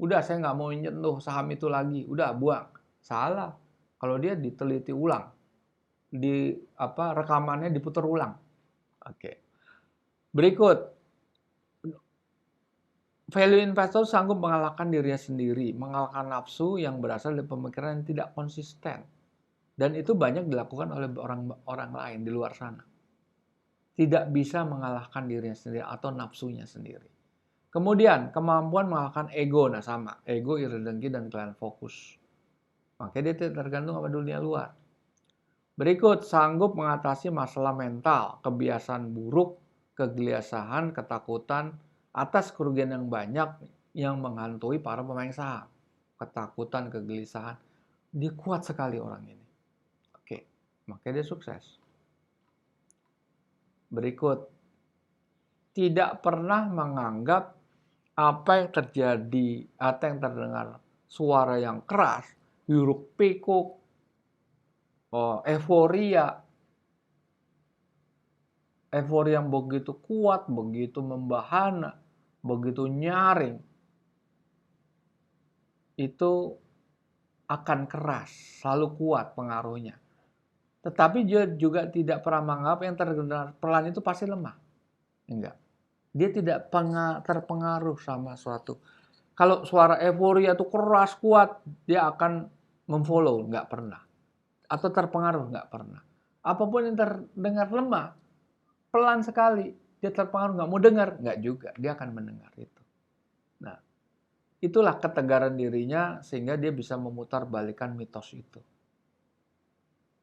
Udah, saya nggak mau nyentuh saham itu lagi. Udah, buang. Salah. Kalau dia diteliti ulang, rekamannya diputar ulang. Oke. Berikut, value investor sanggup mengalahkan dirinya sendiri, mengalahkan nafsu yang berasal dari pemikiran yang tidak konsisten. Dan itu banyak dilakukan oleh orang lain di luar sana. Tidak bisa mengalahkan dirinya sendiri atau nafsunya sendiri. Kemudian, kemampuan mengalahkan ego. Nah sama, ego, iri dengki, dan kelainan fokus. Makanya dia tidak tergantung sama dunia luar. Berikut, sanggup mengatasi masalah mental, kebiasaan buruk, kegelisahan, ketakutan, atas kerugian yang banyak yang menghantui para pemain saham. Ketakutan, kegelisahan, dia kuat sekali orang ini. Oke, makanya dia sukses. Berikut, tidak pernah menganggap apa yang terjadi atau yang terdengar suara yang keras, hiruk pikuk, euforia yang begitu kuat, begitu membahana, begitu nyaring, itu akan keras, selalu kuat pengaruhnya. Tetapi dia juga tidak pernah menganggap yang terdengar pelan itu pasti lemah. Enggak. Dia tidak terpengaruh sama suatu. Kalau suara euforia itu keras, kuat, dia akan memfollow, enggak pernah. Atau terpengaruh, enggak pernah. Apapun yang terdengar lemah, pelan sekali, dia terpengaruh, nggak mau dengar, nggak juga, dia akan mendengar itu. Nah, itulah ketegaran dirinya sehingga dia bisa memutarbalikkan mitos itu.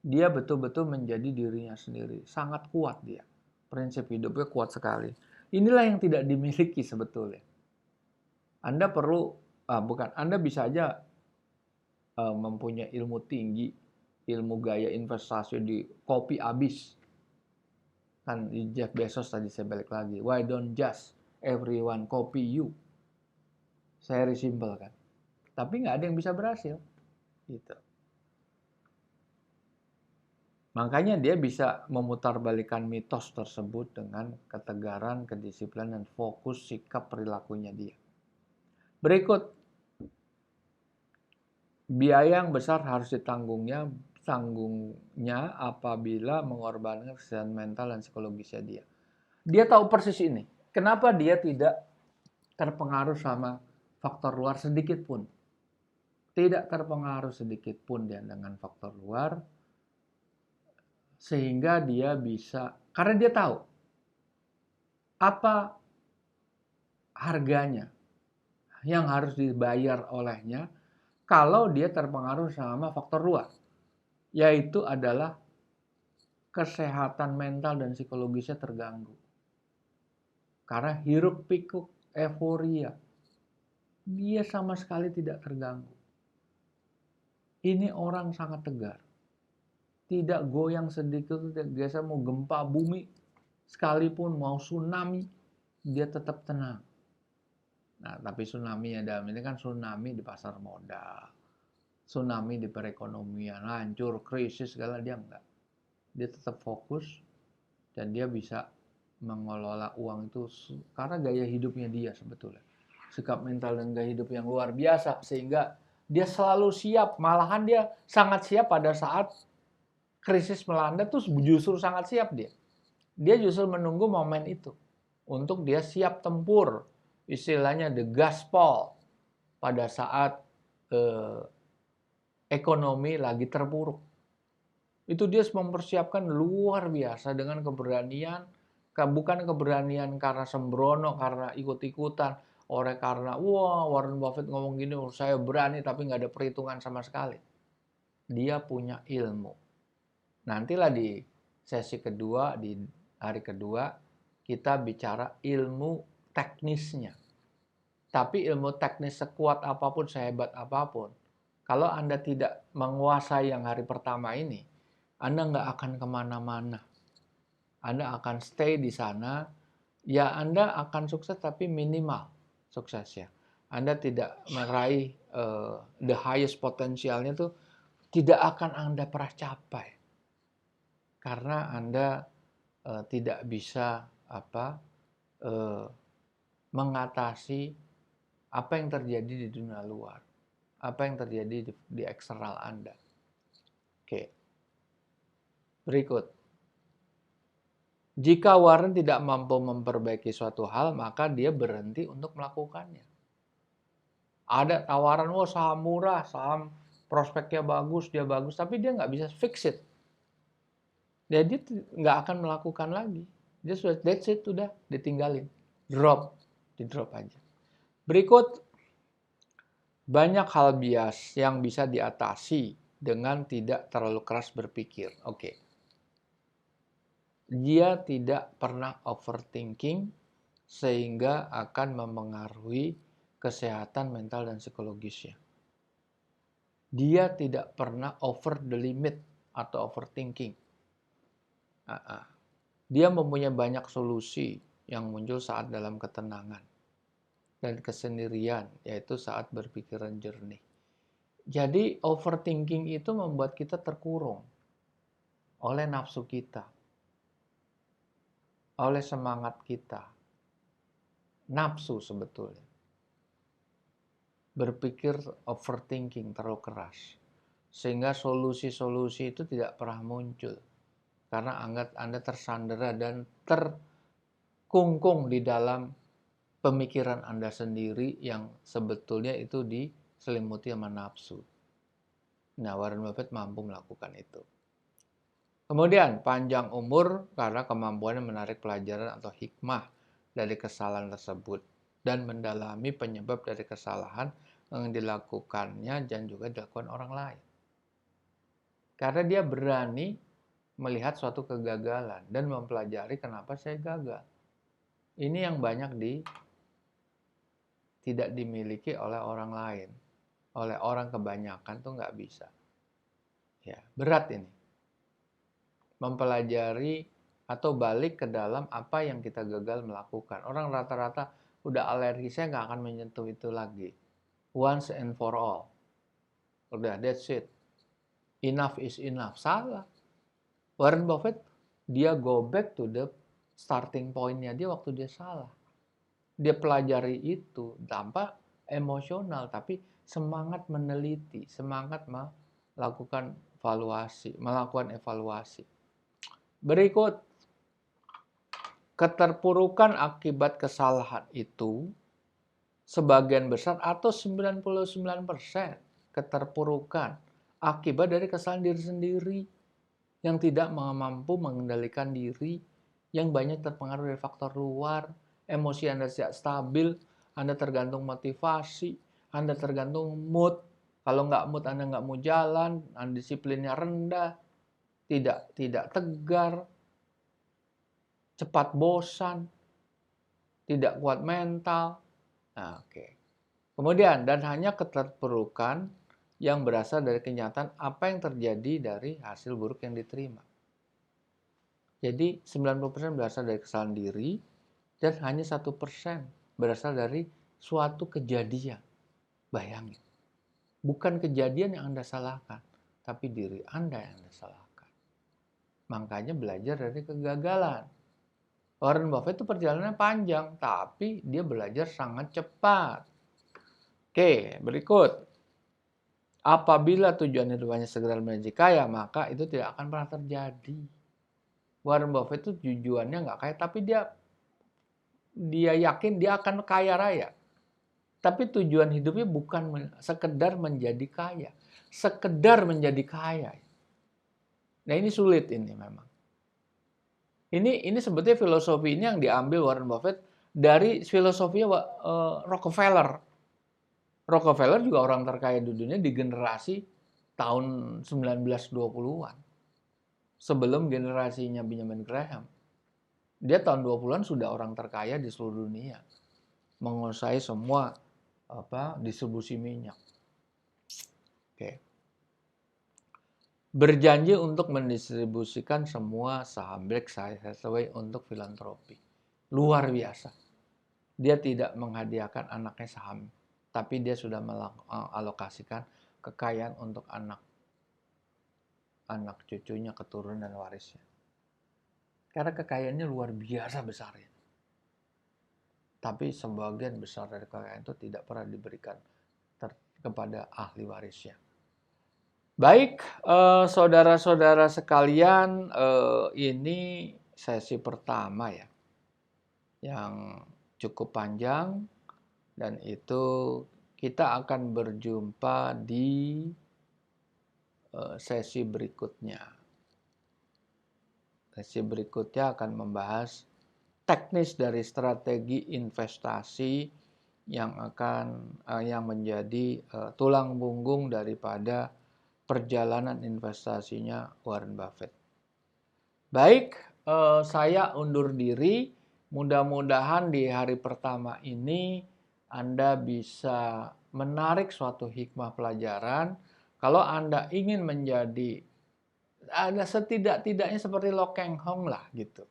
Dia betul-betul menjadi dirinya sendiri, sangat kuat dia. Prinsip hidupnya kuat sekali. Inilah yang tidak dimiliki sebetulnya. Anda perlu, Anda bisa aja mempunyai ilmu tinggi, ilmu gaya investasi di kopi abis. Kan Jeff Bezos tadi saya balik lagi. Why don't just everyone copy you? Very simple kan. Tapi nggak ada yang bisa berhasil. Gitu. Makanya dia bisa memutarbalikkan mitos tersebut dengan ketegaran, kedisiplinan, dan fokus sikap perilakunya dia. Berikut, biaya yang besar harus ditanggungnya apabila mengorbankan kesehatan mental dan psikologisnya dia. Dia tahu persis ini. Kenapa dia tidak terpengaruh sama faktor luar sedikit pun. Tidak terpengaruh sedikit pun dia dengan faktor luar. Sehingga dia bisa, karena dia tahu apa harganya yang harus dibayar olehnya kalau dia terpengaruh sama faktor luar. Yaitu adalah kesehatan mental dan psikologisnya terganggu. Karena hiruk pikuk euforia. Dia sama sekali tidak terganggu. Ini orang sangat tegar. Tidak goyang sedikit, biasa mau gempa bumi, sekalipun mau tsunami, dia tetap tenang. Nah, tapi tsunami ya dalam ini kan tsunami di pasar modal, tsunami di perekonomian, hancur, krisis, segala dia enggak. Dia tetap fokus dan dia bisa mengelola uang itu karena gaya hidupnya dia sebetulnya. Sikap mental dan gaya hidup yang luar biasa sehingga dia selalu siap, malahan dia sangat siap pada saat krisis melanda tuh justru sangat siap dia. Dia justru menunggu momen itu untuk dia siap tempur, istilahnya the gaspol pada saat ekonomi lagi terpuruk. Itu dia mempersiapkan luar biasa dengan keberanian, bukan keberanian karena sembrono, karena ikut-ikutan, karena wah Warren Buffett ngomong gini, saya berani tapi nggak ada perhitungan sama sekali. Dia punya ilmu. Nantilah di sesi kedua, di hari kedua, kita bicara ilmu teknisnya. Tapi ilmu teknis sekuat apapun, sehebat apapun, kalau Anda tidak menguasai yang hari pertama ini, Anda nggak akan kemana-mana. Anda akan stay di sana, ya Anda akan sukses tapi minimal suksesnya. Anda tidak meraih the highest potensialnya tuh tidak akan Anda pernah capai. Karena Anda tidak bisa mengatasi apa yang terjadi di dunia luar, apa yang terjadi di eksternal Anda. Oke. Berikut. Jika Warren tidak mampu memperbaiki suatu hal, maka dia berhenti untuk melakukannya. Ada tawaran, wah saham murah, saham prospeknya bagus, dia bagus, tapi dia nggak bisa fix it. Jadi nggak akan melakukan lagi. Dia sudah, that's it, udah ditinggalin. Di drop aja. Berikut, banyak hal bias yang bisa diatasi dengan tidak terlalu keras berpikir. Oke. Dia tidak pernah overthinking sehingga akan mempengaruhi kesehatan mental dan psikologisnya. Dia tidak pernah over the limit atau overthinking. Dia mempunyai banyak solusi yang muncul saat dalam ketenangan dan kesendirian, yaitu saat berpikiran jernih. Jadi overthinking itu membuat kita terkurung oleh nafsu kita, oleh semangat kita. Nafsu sebetulnya. Berpikir overthinking terlalu keras. Sehingga solusi-solusi itu tidak pernah muncul. Karena Anda tersandera dan terkungkung di dalam pemikiran Anda sendiri yang sebetulnya itu diselimuti sama nafsu. Nah, Warren Buffett mampu melakukan itu. Kemudian, panjang umur karena kemampuannya menarik pelajaran atau hikmah dari kesalahan tersebut dan mendalami penyebab dari kesalahan yang dilakukannya dan juga dilakukan orang lain. Karena dia berani melihat suatu kegagalan dan mempelajari kenapa saya gagal. Ini yang banyak tidak dimiliki oleh orang lain. Oleh orang kebanyakan tuh nggak bisa. Ya, berat ini. Mempelajari atau balik ke dalam apa yang kita gagal melakukan. Orang rata-rata udah alergi, saya nggak akan menyentuh itu lagi. Once and for all. Udah, that's it. Enough is enough. Salah. Warren Buffett, dia go back to the starting point-nya dia waktu dia salah. Dia pelajari itu tanpa emosional, tapi semangat meneliti, semangat melakukan evaluasi. Berikut, keterpurukan akibat kesalahan itu sebagian besar atau 99% keterpurukan akibat dari kesalahan diri sendiri yang tidak mampu mengendalikan diri, yang banyak terpengaruh dari faktor luar, emosi Anda tidak stabil, Anda tergantung motivasi, Anda tergantung mood. Kalau nggak mood, Anda nggak mau jalan, Anda disiplinnya rendah, tidak tegar, cepat bosan, tidak kuat mental. Nah, oke. Kemudian, dan hanya keterpurukan yang berasal dari kenyataan apa yang terjadi dari hasil buruk yang diterima. Jadi 90% berasal dari kesalahan diri dan hanya 1% berasal dari suatu kejadian. Bayangin. Bukan kejadian yang Anda salahkan, tapi diri Anda yang Anda salahkan. Makanya belajar dari kegagalan. Warren Buffett itu perjalanannya panjang, tapi dia belajar sangat cepat. Oke, berikut. Apabila tujuan hidupnya segera menjadi kaya, maka itu tidak akan pernah terjadi. Warren Buffett itu tujuannya nggak kaya, tapi dia yakin dia akan kaya raya. Tapi tujuan hidupnya bukan sekedar menjadi kaya. Sekedar menjadi kaya. Nah, ini sulit ini memang. Ini sebetulnya filosofi ini yang diambil Warren Buffett dari filosofi Rockefeller. Rockefeller juga orang terkaya di dunia di generasi tahun 1920-an. Sebelum generasinya Benjamin Graham. Dia tahun 20-an sudah orang terkaya di seluruh dunia. Menguasai semua distribusi minyak. Oke. Berjanji untuk mendistribusikan semua saham Berkshire Hathaway untuk filantropi. Luar biasa. Dia tidak menghadiahkan anaknya saham, tapi dia sudah mengalokasikan kekayaan untuk anak cucunya, keturunan dan warisnya. Karena kekayaannya luar biasa besarnya. Tapi sebagian besar dari kekayaan itu tidak pernah diberikan kepada ahli warisnya. Baik, saudara-saudara sekalian, ini sesi pertama ya, yang cukup panjang, dan itu kita akan berjumpa di sesi berikutnya. Sesi berikutnya akan membahas teknis dari strategi investasi yang menjadi tulang punggung daripada perjalanan investasinya Warren Buffett. Baik, saya undur diri. Mudah-mudahan di hari pertama ini Anda bisa menarik suatu hikmah pelajaran. Kalau Anda ingin menjadi, ada setidak-tidaknya seperti Lo Keng Hong lah gitu.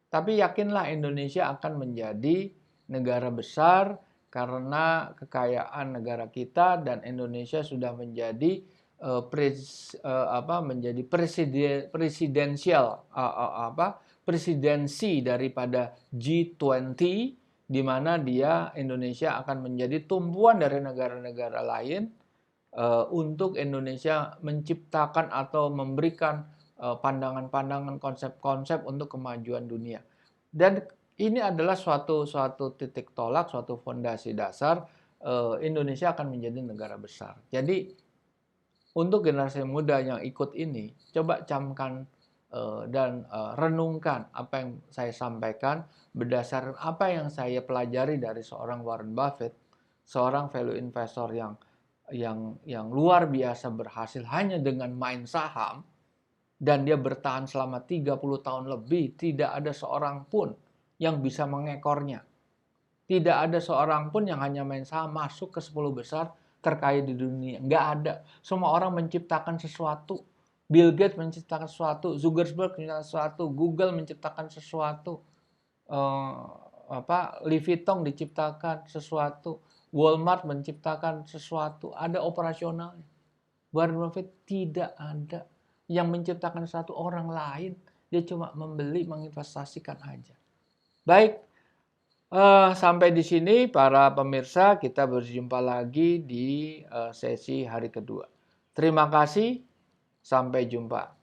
Tapi yakinlah Indonesia akan menjadi negara besar karena kekayaan negara kita, dan Indonesia sudah menjadi presidensi daripada G20, di mana Indonesia akan menjadi tumpuan dari negara-negara lain untuk Indonesia menciptakan atau memberikan pandangan-pandangan, konsep-konsep untuk kemajuan dunia. Dan ini adalah suatu titik tolak, suatu fondasi dasar Indonesia akan menjadi negara besar. Jadi untuk generasi muda yang ikut ini, coba camkan dan renungkan apa yang saya sampaikan berdasarkan apa yang saya pelajari dari seorang Warren Buffett, seorang value investor yang luar biasa berhasil hanya dengan main saham, dan dia bertahan selama 30 tahun lebih, tidak ada seorang pun yang bisa mengekornya. Tidak ada seorang pun yang hanya main saham masuk ke 10 besar terkaya di dunia. Nggak ada. Semua orang menciptakan sesuatu. Bill Gates menciptakan sesuatu, Zuckerberg menciptakan sesuatu, Google menciptakan sesuatu, Louis Vuitton diciptakan sesuatu, Walmart menciptakan sesuatu, ada operasionalnya. Warren Buffett tidak ada yang menciptakan satu orang lain, dia cuma membeli, menginvestasikan aja. Baik, sampai di sini para pemirsa, kita berjumpa lagi di sesi hari kedua. Terima kasih, sampai jumpa.